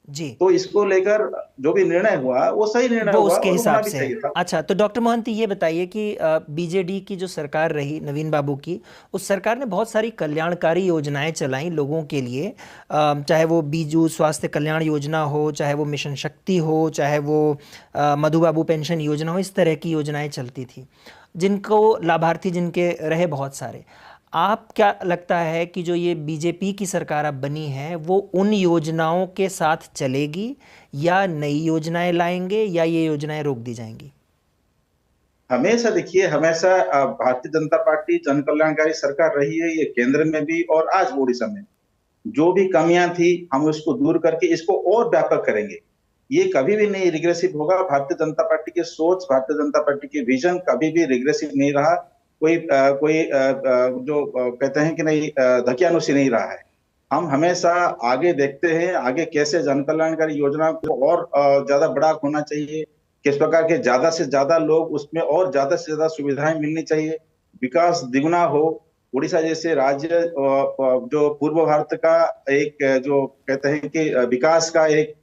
जी, तो इसको लेकर जो भी निर्णय हुआ वो सही निर्णय वो हुआ उसके और हिसाब होना भी से। चाहिए था। अच्छा, तो डॉक्टर मोहंती ये बताइए कि बीजेडी की जो सरकार रही नवीन बाबू की, उस सरकार ने बहुत सारी कल्याणकारी योजनाएं चलाई लोगों के लिए, चाहे वो बीजू स्वास्थ्य कल्याण योजना हो, चाहे वो मिशन शक्ति हो, चाहे वो मधु बाबू पेंशन योजना हो, इस तरह की योजनाएं चलती थी जिनको लाभार्थी जिनके रहे बहुत सारे। आप क्या लगता है कि जो ये बीजेपी की सरकार अब बनी है वो उन योजनाओं के साथ चलेगी या नई योजनाएं लाएंगे या ये योजनाएं रोक दी जाएंगी? हमेशा देखिए, हमेशा भारतीय जनता पार्टी जन कल्याणकारी सरकार रही है, ये केंद्र में भी और आज ओडिशा में। जो भी कमियां थी हम उसको दूर करके इसको और व्यापक करेंगे। ये कभी भी नहीं रिग्रेसिव होगा। भारतीय जनता पार्टी की सोच, भारतीय जनता पार्टी की विजन कभी भी रिग्रेसिव नहीं रहा। कोई जो कहते हैं कि नहीं धकियानुसी नहीं रहा है। हम हमेशा आगे देखते हैं, आगे कैसे जन कल्याणकारी योजना को और ज्यादा बड़ा होना चाहिए, किस प्रकार के ज्यादा से ज्यादा लोग उसमें और ज्यादा से ज्यादा सुविधाएं मिलनी चाहिए, विकास द्विगुना हो। उड़ीसा जैसे राज्य जो पूर्व भारत का एक जो कहते हैं कि विकास का एक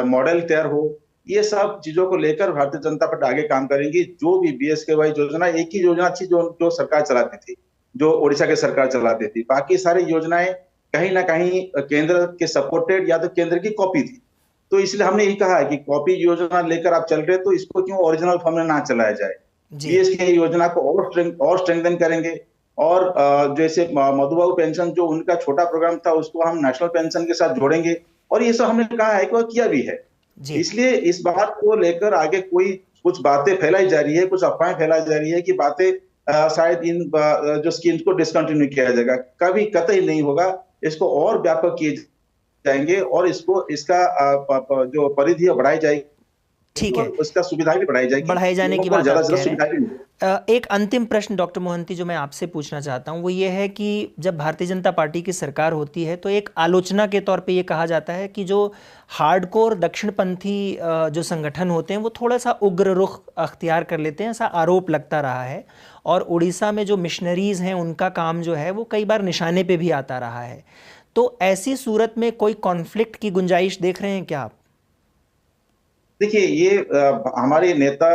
मॉडल तैयार हो, ये सब चीजों को लेकर भारतीय जनता पार्टी आगे काम करेंगी। जो भी BSKY योजना, एक ही योजना थी जो सरकार चलाती थी, जो उड़ीसा की सरकार चलाती थी। बाकी सारी योजनाएं कहीं ना कहीं केंद्र के सपोर्टेड या तो केंद्र की कॉपी थी। तो इसलिए हमने यही कहा है कि कॉपी योजना लेकर आप चल रहे तो इसको क्यों ओरिजिनल फॉर्म में ना चलाया जाए। BSKY योजना को और स्ट्रेंथन करेंगे। और जैसे मधुबाबू पेंशन जो उनका छोटा प्रोग्राम था उसको हम नेशनल पेंशन के साथ जोड़ेंगे, और ये सब हमने कहा है कि वो किया भी है। इसलिए इस बात को लेकर आगे कोई कुछ बातें फैलाई जा रही है, कुछ अफवाहें फैलाई जा रही है कि बातें शायद इन जो स्कीम्स को डिसकंटिन्यू किया जाएगा, कभी कतई नहीं होगा। इसको और व्यापक किए जाएंगे और इसका जो परिधि है बढ़ाई जाएगी। ठीक है, उसका सुविधा भी बढ़ाई जाने की बात आप कह रहे हैं। हैं। एक अंतिम प्रश्न डॉक्टर मोहंती जो मैं आपसे पूछना चाहता हूं वो ये है कि जब भारतीय जनता पार्टी की सरकार होती है तो एक आलोचना के तौर पे ये कहा जाता है कि जो हार्डकोर दक्षिणपंथी जो संगठन होते हैं वो थोड़ा सा उग्र रुख अख्तियार कर लेते हैं, ऐसा आरोप लगता रहा है। और उड़ीसा में जो मिशनरीज हैं उनका काम जो है वो कई बार निशाने पे भी आता रहा है। तो ऐसी सूरत में कोई कॉन्फ्लिक्ट की गुंजाइश देख रहे हैं क्या आप? देखिए, ये हमारे नेता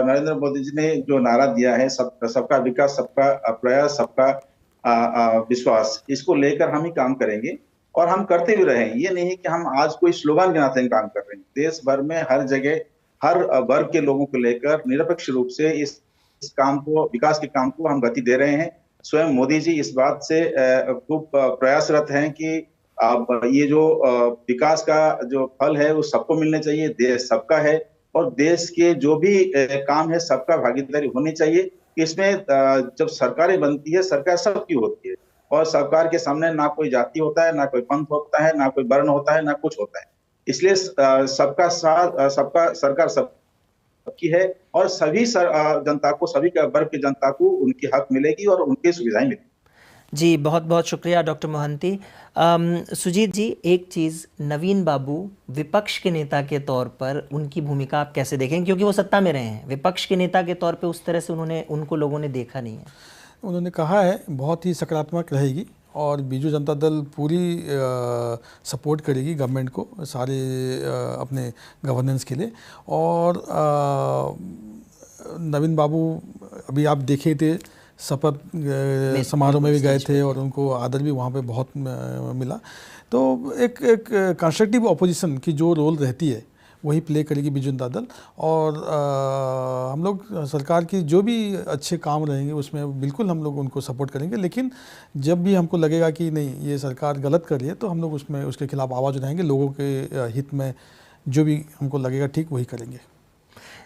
नरेंद्र मोदी जी ने जो नारा दिया है, सबका विकास, सबका प्रयास, सबका विश्वास, इसको लेकर हम ही काम करेंगे और हम करते भी रहे। ये नहीं है कि हम आज कोई स्लोगन के नाते काम कर रहे हैं। देश भर में हर जगह हर वर्ग के लोगों को लेकर निरपेक्ष रूप से इस काम को, विकास के काम को हम गति दे रहे हैं। स्वयं मोदी जी इस बात से खूब प्रयासरत हैं कि अब ये जो विकास का जो फल है वो सबको मिलने चाहिए, देश सबका है और देश के जो भी काम है सबका भागीदारी होनी चाहिए। इसमें जब सरकारें बनती है, सरकार सबकी होती है और सरकार के सामने ना कोई जाति होता है, ना कोई पंथ होता है, ना कोई वर्ण होता है, ना कुछ होता है। इसलिए सबका साथ, सबका सरकार सबकी है और सभी जनता को, सभी वर्ग की जनता को उनकी हक मिलेगी और उनकी सुविधाएं मिलेगी। जी, बहुत बहुत शुक्रिया डॉक्टर मोहंती। सुजीत जी, एक चीज़, नवीन बाबू विपक्ष के नेता के तौर पर उनकी भूमिका आप कैसे देखेंगे, क्योंकि वो सत्ता में रहे हैं, विपक्ष के नेता के तौर पे उस तरह से उनको लोगों ने देखा नहीं है। उन्होंने कहा है बहुत ही सकारात्मक रहेगी और बीजू जनता दल पूरी सपोर्ट करेगी गवर्नमेंट को सारे अपने गवर्नेंस के लिए। और नवीन बाबू अभी आप देखे थे शपथ समारोह में भी गए थे और उनको आदर भी वहाँ पे बहुत मिला। तो एक कंस्ट्रक्टिव अपोजिशन की जो रोल रहती है वही प्ले करेगी बीजू जनता दल। और हम लोग सरकार की जो भी अच्छे काम रहेंगे उसमें बिल्कुल हम लोग उनको सपोर्ट करेंगे। लेकिन जब भी हमको लगेगा कि नहीं ये सरकार गलत कर रही है तो हम लोग उसके खिलाफ आवाज़ उठाएंगे, लोगों के हित में जो भी हमको लगेगा ठीक वही करेंगे।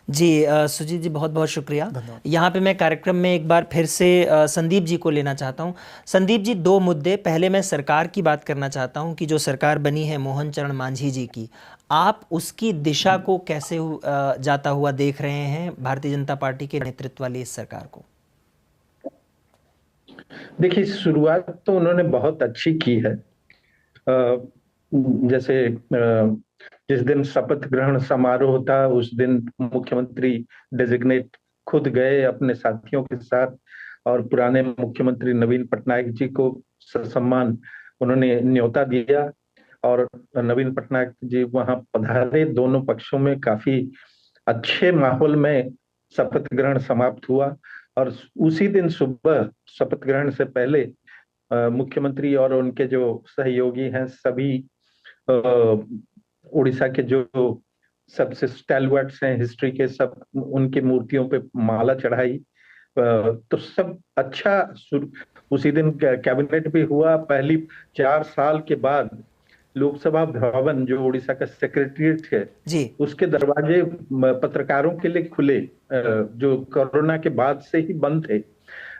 जी सुजीत जी, बहुत बहुत शुक्रिया। धन्यवाद। यहाँ पे मैं कार्यक्रम में एक बार फिर से संदीप जी को लेना चाहता हूँ। संदीप जी, दो मुद्दे। पहले मैं सरकार की बात करना चाहता हूँ कि जो सरकार बनी है मोहन चरण मांझी जी की, आप उसकी दिशा को कैसे जाता हुआ देख रहे हैं, भारतीय जनता पार्टी के नेतृत्व वाली इस सरकार को? देखिए, शुरुआत तो उन्होंने बहुत अच्छी की है। जैसे जिस दिन शपथ ग्रहण समारोह था उस दिन मुख्यमंत्री डेजिग्नेट खुद गए अपने साथियों के साथ और पुराने मुख्यमंत्री नवीन पटनायक जी को सम्मान उन्होंने न्योता दिया और नवीन पटनायक जी वहां पधारे। दोनों पक्षों में काफी अच्छे माहौल में शपथ ग्रहण समाप्त हुआ और उसी दिन सुबह शपथ ग्रहण से पहले मुख्यमंत्री और उनके जो सहयोगी हैं सभी उड़ीसा के जो सबसे स्टैलवर्ड्स हैं हिस्ट्री के, सब उनकी मूर्तियों पे माला चढ़ाई। तो सब अच्छा उसी दिन कैबिनेट भी हुआ। पहली 4 साल के बाद लोकसभा भवन जो उड़ीसा का सेक्रेटरीट है जी, उसके दरवाजे पत्रकारों के लिए खुले, जो कोरोना के बाद से ही बंद थे।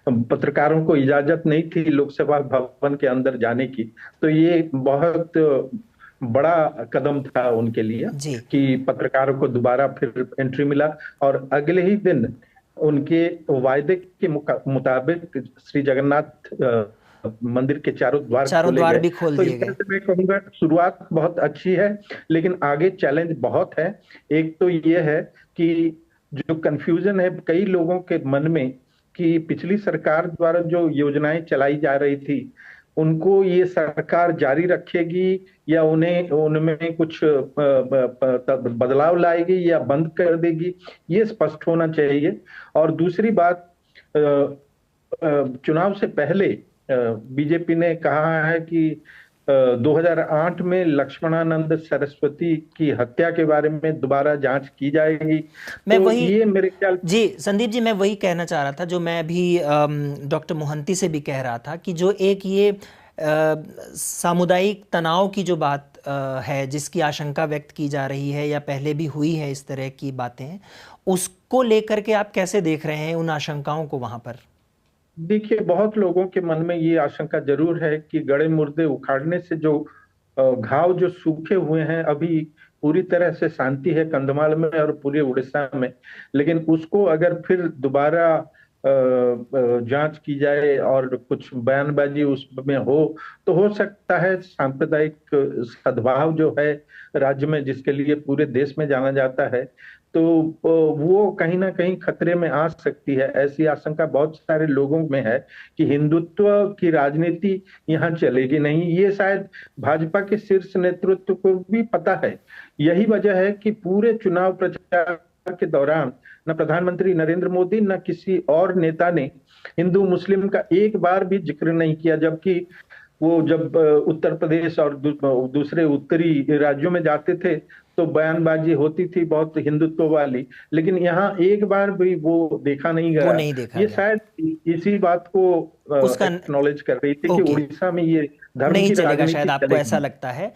पत्रकारों को इजाजत नहीं थी लोकसभा भवन के अंदर जाने की। तो ये बहुत बड़ा कदम था उनके लिए जी, कि पत्रकारों को दोबारा फिर एंट्री मिला। और अगले ही दिन उनके वायदे के मुताबिक श्री जगन्नाथ मंदिर के चारों द्वार चारों खोले द्वार गए। भी खोल तो दिए इस गए। तरह से मैं कहूंगा शुरुआत बहुत अच्छी है, लेकिन आगे चैलेंज बहुत है। एक तो ये है कि जो कंफ्यूजन है कई लोगों के मन में कि पिछली सरकार द्वारा जो योजनाएं चलाई जा रही थी उनको ये सरकार जारी रखेगी या उन्हें उनमें कुछ बदलाव लाएगी या बंद कर देगी, ये स्पष्ट होना चाहिए। और दूसरी बात, चुनाव से पहले बीजेपी ने कहा है कि 2008 में लक्ष्मणानंद सरस्वती की हत्या के बारे में दोबारा जांच की जाएगी। मैं तो वही ये मेरे ख्याल जी संदीप जी, मैं वही कहना चाह रहा था जो मैं अभी डॉक्टर मोहंती से भी कह रहा था कि जो एक ये सामुदायिक तनाव की जो बात है, जिसकी आशंका व्यक्त की जा रही है या पहले भी हुई है इस तरह की बातें, उसको लेकर के आप कैसे देख रहे हैं उन आशंकाओं को वहां पर? देखिए, बहुत लोगों के मन में ये आशंका जरूर है कि गड़े मुर्दे उखाड़ने से जो घाव जो सूखे हुए हैं, अभी पूरी तरह से शांति है कंधमाल में और पूरे उड़ीसा में, लेकिन उसको अगर फिर दोबारा जांच की जाए और कुछ बयानबाजी उसमें हो तो हो सकता है सांप्रदायिक सद्भाव जो है राज्य में, जिसके लिए पूरे देश में जाना जाता है, तो वो कहीं ना कहीं खतरे में आ सकती है। ऐसी आशंका बहुत सारे लोगों में है कि हिंदुत्व की राजनीति यहाँ चलेगी नहीं। ये शायद भाजपा के शीर्ष नेतृत्व को भी पता है। यही वजह है कि पूरे चुनाव प्रचार के दौरान न प्रधानमंत्री नरेंद्र मोदी न किसी और नेता ने हिंदू मुस्लिम का एक बार भी जिक्र नहीं किया, जबकि वो जब उत्तर प्रदेश और दूसरे उत्तरी राज्यों में जाते थे तो बयानबाजी होती थी बहुत हिंदुत्व वाली, लेकिन यहाँ एक बार भी वो देखा नहीं वो गया। नहीं देखा ये गया। शायद इसी बात को उसका एक्नॉलेज कर रही थी कि ओके, उड़ीसा में ये धर्म नहीं की चलेगा, राजनीति शायद आपको चलेगी। ऐसा लगता है।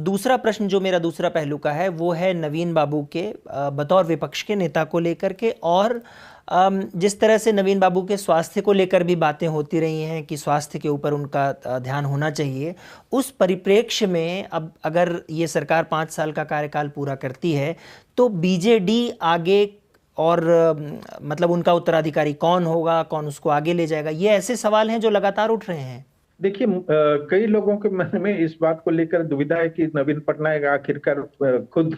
दूसरा प्रश्न जो मेरा दूसरा पहलू का है वो है नवीन बाबू के बतौर विपक्ष के नेता को लेकर के, और जिस तरह से नवीन बाबू के स्वास्थ्य को लेकर भी बातें होती रही हैं कि स्वास्थ्य के ऊपर उनका ध्यान होना चाहिए। उस परिप्रेक्ष्य में अब अगर ये सरकार 5 साल का कार्यकाल पूरा करती है तो बीजेडी आगे और मतलब उनका उत्तराधिकारी कौन होगा, कौन उसको आगे ले जाएगा, ये ऐसे सवाल हैं जो लगातार उठ रहे हैं। देखिए, कई लोगों के मन में इस बात को लेकर दुविधा है कि नवीन पटनायक आखिरकार खुद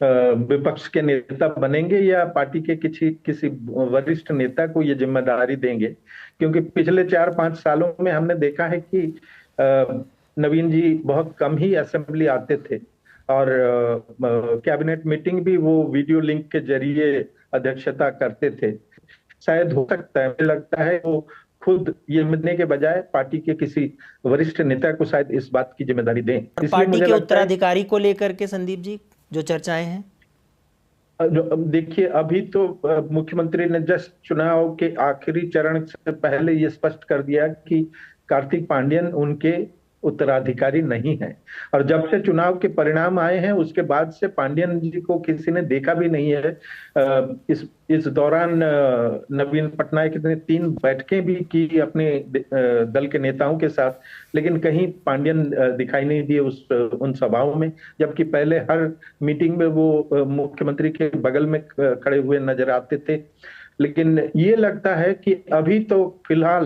विपक्ष के नेता बनेंगे या पार्टी के किसी वरिष्ठ नेता को ये जिम्मेदारी देंगे, क्योंकि पिछले 4-5 सालों में हमने देखा है कि नवीन जी बहुत कम ही असेंबली आते थे और कैबिनेट मीटिंग भी वो वीडियो लिंक के जरिए अध्यक्षता करते थे। शायद हो सकता है, मुझे लगता है वो खुद ये मिलने के बजाय पार्टी के किसी वरिष्ठ नेता को शायद इस बात की जिम्मेदारी दें। और पार्टी के उत्तराधिकारी को लेकर के संदीप जी जो चर्चाएं हैं, देखिए, अभी तो मुख्यमंत्री ने जस्ट चुनाव के आखिरी चरण से पहले ये स्पष्ट कर दिया कि कार्तिक पांड्यन उनके उत्तराधिकारी नहीं है। और जब से चुनाव के परिणाम आए हैं उसके बाद से पांडियन जी को किसी ने देखा भी नहीं है। इस दौरान नवीन पटनायक ने 3 बैठकें भी की अपने दल के नेताओं के साथ, लेकिन कहीं पांडियन दिखाई नहीं दिए उन सभाओं में, जबकि पहले हर मीटिंग में वो मुख्यमंत्री के बगल में खड़े हुए नजर आते थे। लेकिन ये लगता है कि अभी तो फिलहाल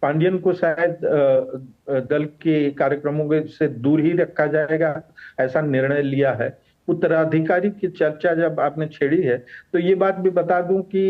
पांडियन को शायद दल के कार्यक्रमों से दूर ही रखा जाएगा, ऐसा निर्णय लिया है। उत्तराधिकारी की चर्चा जब आपने छेड़ी है तो ये बात भी बता दूं कि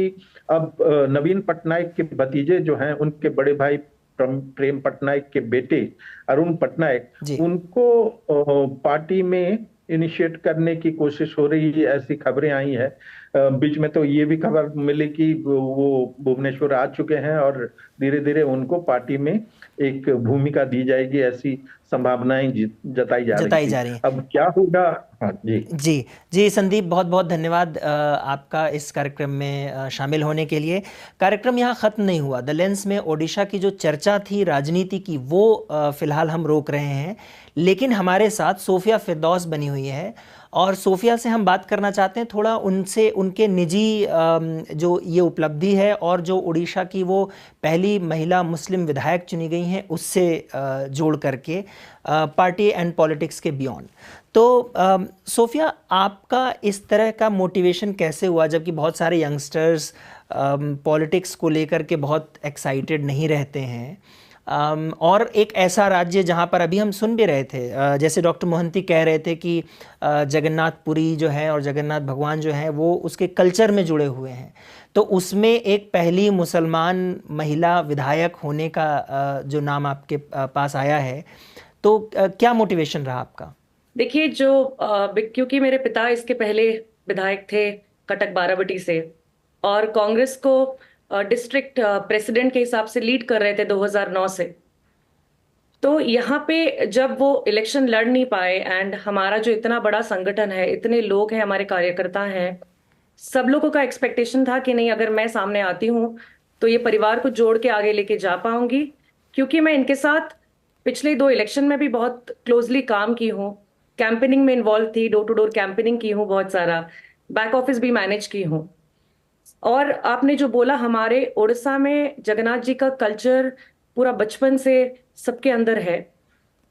अब नवीन पटनायक के भतीजे जो हैं, उनके बड़े भाई प्रेम पटनायक के बेटे अरुण पटनायक, उनको पार्टी में इनिशिएट करने की कोशिश हो रही है, ऐसी खबरें आई है। बीच में तो ये भी खबर मिली कि वो भुवनेश्वर आ चुके हैं और धीरे धीरे उनको पार्टी में एक भूमिका दी जाएगी, ऐसी संभावनाएं जताई जा रही हैं। अब क्या होगा? हाँ जी जी जी संदीप, बहुत बहुत धन्यवाद आपका इस कार्यक्रम में शामिल होने के लिए। कार्यक्रम यहाँ ख़त्म नहीं हुआ। द लेंस में ओडिशा की जो चर्चा थी राजनीति की, वो फ़िलहाल हम रोक रहे हैं, लेकिन हमारे साथ सोफिया फिरदौस बनी हुई है और सोफिया से हम बात करना चाहते हैं थोड़ा उनसे, उनके निजी जो ये उपलब्धि है और जो उड़ीसा की वो पहली महिला मुस्लिम विधायक चुनी गई हैं उससे जोड़ करके पार्टी एंड पॉलिटिक्स के बियॉन्ड। तो सोफिया, आपका इस तरह का मोटिवेशन कैसे हुआ, जबकि बहुत सारे यंगस्टर्स पॉलिटिक्स को लेकर के बहुत एक्साइटेड नहीं रहते हैं, और एक ऐसा राज्य जहाँ पर अभी हम सुन भी रहे थे, जैसे डॉक्टर मोहंती कह रहे थे कि जगन्नाथपुरी जो है और जगन्नाथ भगवान जो है वो उसके कल्चर में जुड़े हुए हैं, तो उसमें एक पहली मुसलमान महिला विधायक होने का जो नाम आपके पास आया है, तो क्या मोटिवेशन रहा आपका? देखिए, क्योंकि मेरे पिता इसके पहले विधायक थे कटक बाराबटी से, और कांग्रेस को डिस्ट्रिक्ट प्रेसिडेंट के हिसाब से लीड कर रहे थे 2009 से। तो यहाँ पे जब वो इलेक्शन लड़ नहीं पाए, एंड हमारा जो इतना बड़ा संगठन है, इतने लोग हैं, हमारे कार्यकर्ता हैं, सब लोगों का एक्सपेक्टेशन था कि नहीं, अगर मैं सामने आती हूँ तो ये परिवार को जोड़ के आगे लेके जा पाऊंगी, क्योंकि मैं इनके साथ पिछले 2 इलेक्शन में भी बहुत क्लोजली काम की हूँ, कैंपेनिंग में इन्वॉल्व थी, डोर टू डोर कैंपेनिंग की हूँ, बहुत सारा बैक ऑफिस भी मैनेज की हूँ। और आपने जो बोला, हमारे उड़ीसा में जगन्नाथ जी का कल्चर पूरा बचपन से सबके अंदर है,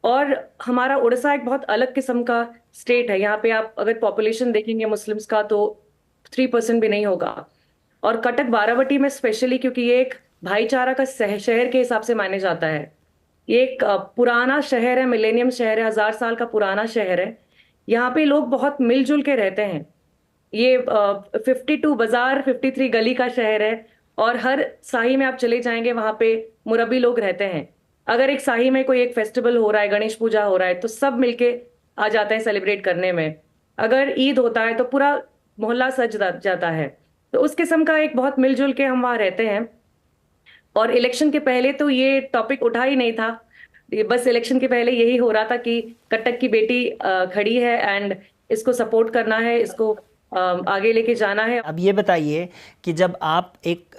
और हमारा उड़ीसा एक बहुत अलग किस्म का स्टेट है। यहाँ पे आप अगर पॉपुलेशन देखेंगे मुस्लिम्स का तो 3% भी नहीं होगा, और कटक बाराबटी में स्पेशली, क्योंकि ये एक भाईचारा का शहर के हिसाब से माने जाता है। ये एक पुराना शहर है, मिलेनियम शहर है, 1000 साल का पुराना शहर है। यहाँ पे लोग बहुत मिलजुल के रहते हैं। ये 52 बाजार, 53 गली का शहर है, और हर साही में आप चले जाएंगे वहां पे मुरब्बी लोग रहते हैं। अगर एक साही में कोई एक फेस्टिवल हो रहा है, गणेश पूजा हो रहा है, तो सब मिलके आ जाते हैं सेलिब्रेट करने में। अगर ईद होता है तो पूरा मोहल्ला सज जाता है। तो उस किस्म का एक बहुत मिलजुल के हम वहाँ रहते हैं। और इलेक्शन के पहले तो ये टॉपिक उठा ही नहीं था, बस इलेक्शन के पहले यही हो रहा था कि कटक की बेटी खड़ी है एंड इसको सपोर्ट करना है, इसको आगे लेके जाना है। अब ये बताइए कि जब आप एक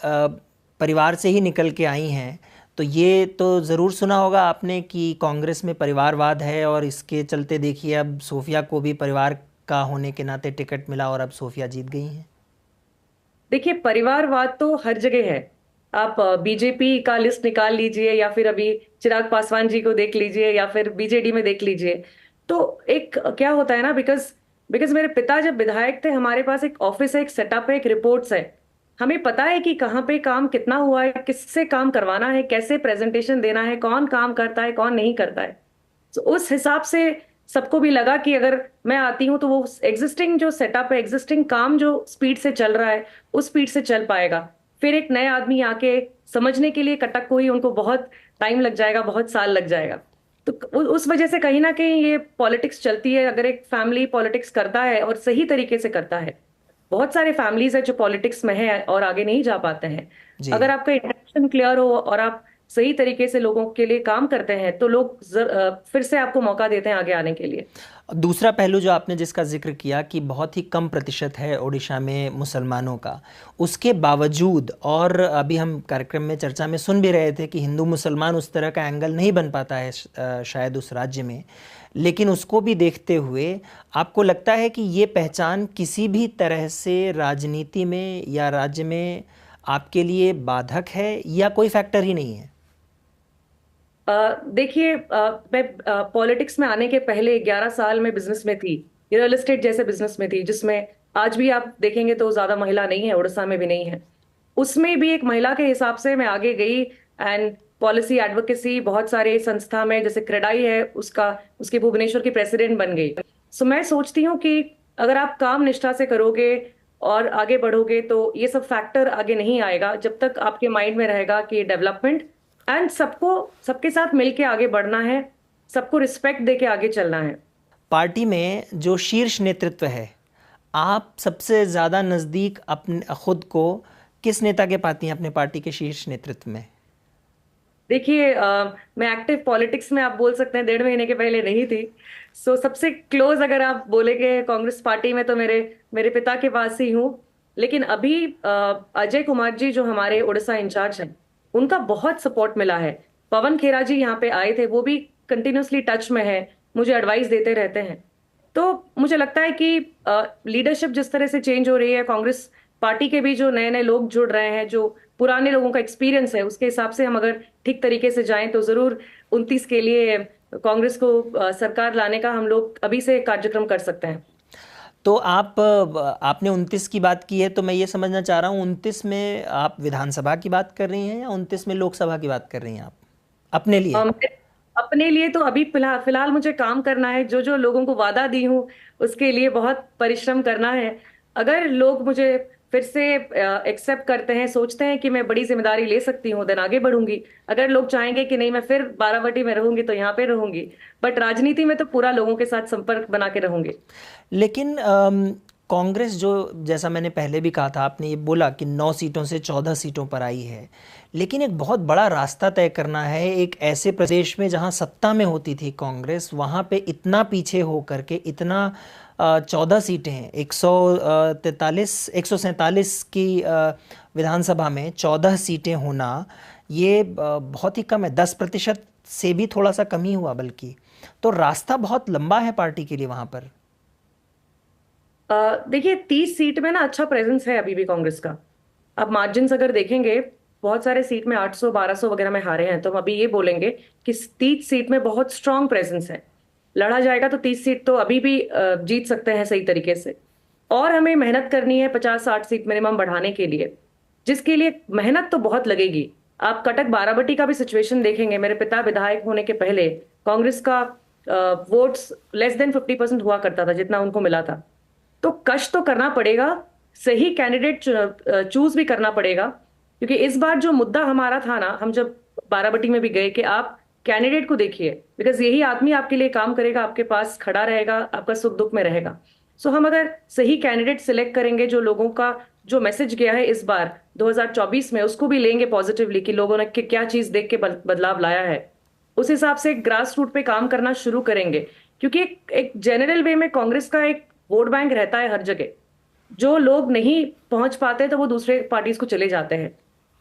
परिवार से ही निकल के आई हैं, तो ये तो ज़रूर सुना होगा आपने कि कांग्रेस में परिवारवाद है, और इसके चलते देखिए अब सोफिया को भी परिवार का होने के नाते टिकट मिला और अब सोफिया जीत गई हैं। देखिए, परिवारवाद तो हर जगह है। आप बीजेपी का लिस्ट निकाल लीजिए, या फिर अभी चिराग पासवान जी को देख लीजिए, या फिर बीजेडी में देख लीजिए। तो एक क्या होता है ना, बिकॉज मेरे पिता जब विधायक थे, हमारे पास एक ऑफिस है, एक सेटअप है, एक रिपोर्ट्स है। हमें पता है कि कहाँ पे काम कितना हुआ है, किससे काम करवाना है, कैसे प्रेजेंटेशन देना है, कौन काम करता है, कौन नहीं करता है। तो उस हिसाब से सबको भी लगा कि अगर मैं आती हूँ तो वो एग्जिस्टिंग जो सेटअप है, एग्जिस्टिंग काम जो स्पीड से चल रहा है, उस स्पीड से चल पाएगा। फिर एक नए आदमी आके समझने के लिए कटक को ही उनको बहुत टाइम लग जाएगा, बहुत साल लग जाएगा। तो उस वजह से कहीं ना कहीं ये पॉलिटिक्स चलती है। अगर एक फैमिली पॉलिटिक्स करता है और सही तरीके से करता है, बहुत सारे फैमिलीज है जो पॉलिटिक्स में है और आगे नहीं जा पाते हैं। अगर आपका इंटेंशन क्लियर हो और आप सही तरीके से लोगों के लिए काम करते हैं तो लोग फिर से आपको मौका देते हैं आगे आने के लिए। दूसरा पहलू जो आपने जिसका जिक्र किया कि बहुत ही कम प्रतिशत है ओडिशा में मुसलमानों का, उसके बावजूद, और अभी हम कार्यक्रम में चर्चा में सुन भी रहे थे कि हिंदू मुसलमान उस तरह का एंगल नहीं बन पाता है शायद उस राज्य में, लेकिन उसको भी देखते हुए आपको लगता है कि ये पहचान किसी भी तरह से राजनीति में या राज्य में आपके लिए बाधक है या कोई फैक्टर ही नहीं है? देखिए, मैं पॉलिटिक्स में आने के पहले 11 साल में बिजनेस में थी, रियल एस्टेट जैसे बिजनेस में थी, जिसमें आज भी आप देखेंगे तो ज्यादा महिला नहीं है, उड़ीसा में भी नहीं है। उसमें भी एक महिला के हिसाब से मैं आगे गई एंड पॉलिसी एडवोकेसी बहुत सारे संस्था में, जैसे क्रेडाई है उसके भुवनेश्वर की प्रेसिडेंट बन गई। सो मैं सोचती हूँ कि अगर आप काम निष्ठा से करोगे और आगे बढ़ोगे तो ये सब फैक्टर आगे नहीं आएगा, जब तक आपके माइंड में रहेगा कि डेवलपमेंट एंड सबके साथ मिलके आगे बढ़ना है, सबको रिस्पेक्ट देके आगे चलना है। पार्टी में जो शीर्ष नेतृत्व है, आप सबसे ज़्यादा नज़दीक अपने खुद को किस नेता के पाती हैं अपने पार्टी के शीर्ष नेतृत्व में? देखिए, मैं एक्टिव पॉलिटिक्स में आप बोल सकते हैं 1.5 महीने के पहले नहीं थी। सो सबसे क्लोज अगर आप बोलेंगे कांग्रेस पार्टी में तो मेरे पिता के पास ही हूँ। लेकिन अभी अजय कुमार जी जो हमारे उड़ीसा इंचार्ज हैं, उनका बहुत सपोर्ट मिला है। पवन खेरा जी यहाँ पे आए थे, वो भी कंटिन्यूसली टच में है, मुझे एडवाइस देते रहते हैं। तो मुझे लगता है कि लीडरशिप जिस तरह से चेंज हो रही है, कांग्रेस पार्टी के भी जो नए नए लोग जुड़ रहे हैं, जो पुराने लोगों का एक्सपीरियंस है, उसके हिसाब से हम अगर ठीक तरीके से जाएं तो जरूर 29 के लिए कांग्रेस को सरकार लाने का हम लोग अभी से कार्यक्रम कर सकते हैं। तो आपने 29 की बात की है, तो मैं ये समझना चाह रहा हूँ 29 में आप विधानसभा की बात कर रही हैं या 29 में लोकसभा की बात कर रही हैं आप अपने लिए? अपने लिए तो अभी फिलहाल मुझे काम करना है, जो जो लोगों को वादा दी हूँ उसके लिए बहुत परिश्रम करना है। अगर लोग मुझे फिर से एक्सेप्ट करते हैं, सोचते हैं कि मैं बड़ी जिम्मेदारी ले सकती हूँ, देन आगे बढ़ूंगी। अगर लोग चाहेंगे कि नहीं मैं फिर बाराबटी में रहूंगी तो यहाँ पे रहूंगी, बट राजनीति में तो पूरा लोगों के साथ संपर्क बना के रहूंगी। लेकिन कांग्रेस जो, जैसा मैंने पहले भी कहा था, आपने ये बोला कि 9 सीटों से 14 सीटों पर आई है, लेकिन एक बहुत बड़ा रास्ता तय करना है एक ऐसे प्रदेश में जहां सत्ता में होती थी कांग्रेस, वहां पे इतना पीछे हो करके इतना 14 सीटें, 147 की विधानसभा में 14 सीटें होना, ये बहुत ही कम है, 10% से भी थोड़ा सा कम ही हुआ बल्कि। तो रास्ता बहुत लंबा है पार्टी के लिए वहां पर। देखिए, 30 सीट में ना अच्छा प्रेजेंस है अभी भी कांग्रेस का। अब मार्जिन्स अगर देखेंगे, बहुत सारे सीट में 800 1200 वगैरह में हारे हैं, तो हम अभी ये बोलेंगे कि 30 सीट में बहुत स्ट्रांग प्रेजेंस है। लड़ा जाएगा तो 30 सीट तो अभी भी जीत सकते हैं सही तरीके से। और हमें मेहनत करनी है 50-60 सीट मिनिमम बढ़ाने के लिए, जिसके लिए मेहनत तो बहुत लगेगी। आप कटक बाराबटी का भी सिचुएशन देखेंगे, मेरे पिता विधायक होने के पहले कांग्रेस का वोट्स लेस देन 50% हुआ करता था जितना उनको मिला था। तो कष्ट तो करना पड़ेगा, सही कैंडिडेट चूज भी करना पड़ेगा, क्योंकि इस बार जो मुद्दा हमारा था ना, हम जब बाराबटी में भी गए कि आप कैंडिडेट को देखिए, बिकॉज यही आदमी आपके लिए काम करेगा, आपके पास खड़ा रहेगा, आपका सुख दुख में रहेगा। सो हम अगर सही कैंडिडेट सिलेक्ट करेंगे, जो लोगों का जो मैसेज गया है इस बार 2024 में, उसको भी लेंगे पॉजिटिवली कि लोगों ने क्या चीज देख के बदलाव लाया है, उस हिसाब से ग्रास रूट पे काम करना शुरू करेंगे। क्योंकि एक जनरल वे में कांग्रेस का एक वोट बैंक रहता है हर जगह, जो लोग नहीं पहुंच पाते तो वो दूसरे पार्टीज को चले जाते हैं।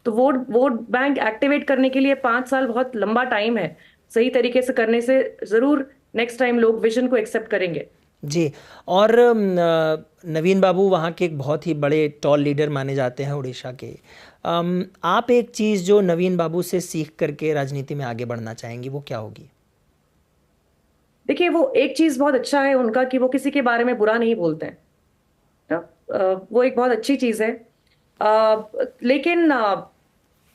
तो वोट बैंक एक्टिवेट करने के लिए 5 साल बहुत लंबा टाइम है। सही तरीके से करने से जरूर नेक्स्ट टाइम लोग विजन को एक्सेप्ट करेंगे। जी। और नवीन बाबू वहाँ के एक बहुत ही बड़े टॉल लीडर माने जाते हैं उड़ीसा के। आप एक चीज़ जो नवीन बाबू से सीख करके राजनीति में आगे बढ़ना चाहेंगी, वो क्या होगी? देखिए, वो एक चीज बहुत अच्छा है उनका कि वो किसी के बारे में बुरा नहीं बोलते हैं ना। वो एक बहुत अच्छी चीज है। लेकिन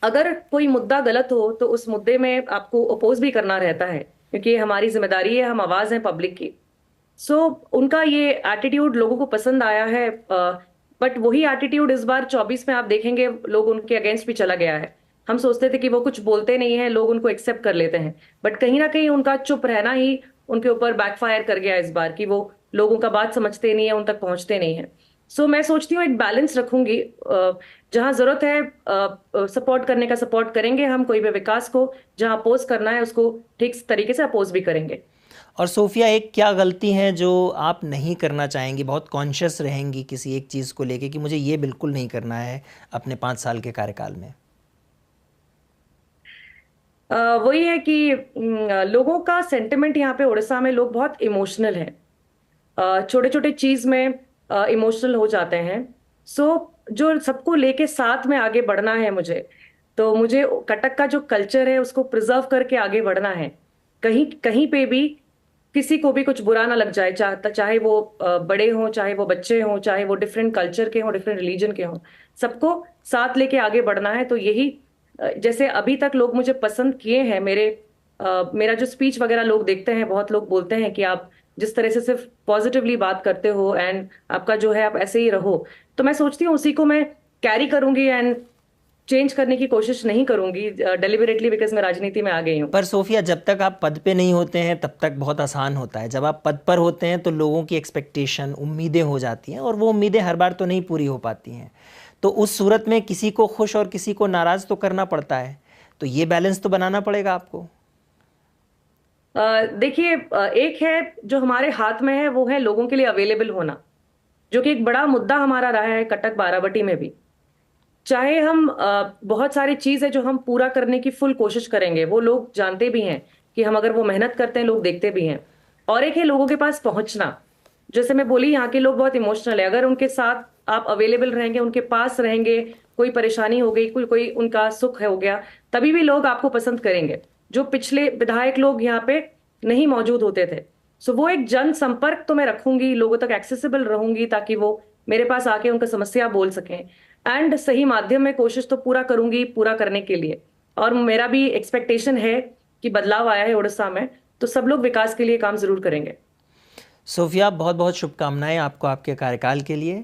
अगर कोई मुद्दा गलत हो तो उस मुद्दे में आपको अपोज भी करना रहता है, क्योंकि हमारी जिम्मेदारी है, हम आवाज हैं पब्लिक की। सो उनका ये एटीट्यूड लोगों को पसंद आया है। बट वही एटीट्यूड इस बार 24 में आप देखेंगे लोग उनके अगेंस्ट भी चला गया है। हम सोचते थे कि वो कुछ बोलते नहीं है, लोग उनको एक्सेप्ट कर लेते हैं, बट कहीं ना कहीं उनका चुप रहना ही उनके ऊपर बैकफायर कर गया इस बार, कि वो लोगों का बात समझते नहीं है, उन तक पहुंचते नहीं है। सो मैं सोचती हूँ एक बैलेंस रखूंगी, जहां जरूरत है सपोर्ट करने का सपोर्ट करेंगे हम कोई भी विकास को, जहां अपोज करना है उसको ठीक तरीके से अपोज भी करेंगे। और सोफिया, एक क्या गलती है जो आप नहीं करना चाहेंगी, बहुत कॉन्शियस रहेंगी किसी एक चीज़ को लेके कि मुझे ये बिल्कुल नहीं करना है अपने 5 साल के कार्यकाल में? वही है कि लोगों का सेंटिमेंट यहाँ पे उड़ीसा में, लोग बहुत इमोशनल हैं, छोटे छोटे चीज में इमोशनल हो जाते हैं। सो जो सबको लेके साथ में आगे बढ़ना है मुझे, तो मुझे कटक का जो कल्चर है उसको प्रिजर्व करके आगे बढ़ना है। कहीं कहीं पे भी किसी को भी कुछ बुरा ना लग जाए, चाहे वो बड़े हों, चाहे वो बच्चे हों, चाहे वो डिफरेंट कल्चर के हों, डिफरेंट रिलीजन के हों, सबको साथ लेके आगे बढ़ना है। तो यही जैसे अभी तक लोग मुझे पसंद किए हैं, मेरा जो स्पीच वगैरह लोग देखते हैं, बहुत लोग बोलते हैं कि आप जिस तरह से सिर्फ पॉजिटिवली बात करते हो एंड आपका जो है आप ऐसे ही रहो। तो मैं सोचती हूँ उसी को मैं कैरी करूंगी एंड चेंज करने की कोशिश नहीं करूंगी डेलिबरेटली, बिकॉज मैं राजनीति में आ गई हूँ। पर सोफिया, जब तक आप पद पे नहीं होते हैं तब तक बहुत आसान होता है, जब आप पद पर होते हैं तो लोगों की एक्सपेक्टेशन, उम्मीदें हो जाती हैं और वो उम्मीदें हर बार तो नहीं पूरी हो पाती हैं। तो उस सूरत में किसी को खुश और किसी को नाराज़ तो करना पड़ता है, तो ये बैलेंस तो बनाना पड़ेगा आपको। देखिए, एक है जो हमारे हाथ में है, वो है लोगों के लिए अवेलेबल होना, जो कि एक बड़ा मुद्दा हमारा रहा है कटक बाराबटी में भी। चाहे हम बहुत सारी चीज है जो हम पूरा करने की फुल कोशिश करेंगे, वो लोग जानते भी हैं कि हम अगर वो मेहनत करते हैं, लोग देखते भी हैं। और एक है लोगों के पास पहुंचना। जैसे मैं बोली, यहाँ के लोग बहुत इमोशनल है, अगर उनके साथ आप अवेलेबल रहेंगे, उनके पास रहेंगे, कोई परेशानी हो गई, कोई कोई उनका सुख हो गया, तभी भी लोग आपको पसंद करेंगे, जो पिछले विधायक लोग यहाँ पे नहीं मौजूद होते थे। सो वो एक जन संपर्क तो मैं रखूंगी, लोगों तक एक्सेसिबल रहूंगी, ताकि वो मेरे पास आके उनका समस्या बोल सकें। एंड सही माध्यम में कोशिश तो पूरा करूंगी पूरा करने के लिए। और मेरा भी एक्सपेक्टेशन है कि बदलाव आया है उड़ीसा में, तो सब लोग विकास के लिए काम जरूर करेंगे। सोफिया, बहुत बहुत शुभकामनाएं आपको आपके कार्यकाल के लिए।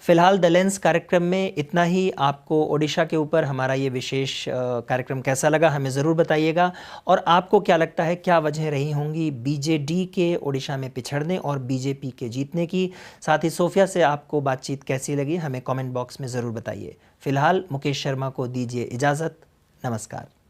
फिलहाल द लेंस कार्यक्रम में इतना ही। आपको ओडिशा के ऊपर हमारा ये विशेष कार्यक्रम कैसा लगा हमें ज़रूर बताइएगा। और आपको क्या लगता है, क्या वजह रही होंगी बीजेडी के ओडिशा में पिछड़ने और बीजेपी के जीतने की? साथ ही सोफिया से आपको बातचीत कैसी लगी हमें कमेंट बॉक्स में ज़रूर बताइए। फिलहाल मुकेश शर्मा को दीजिए इजाज़त। नमस्कार।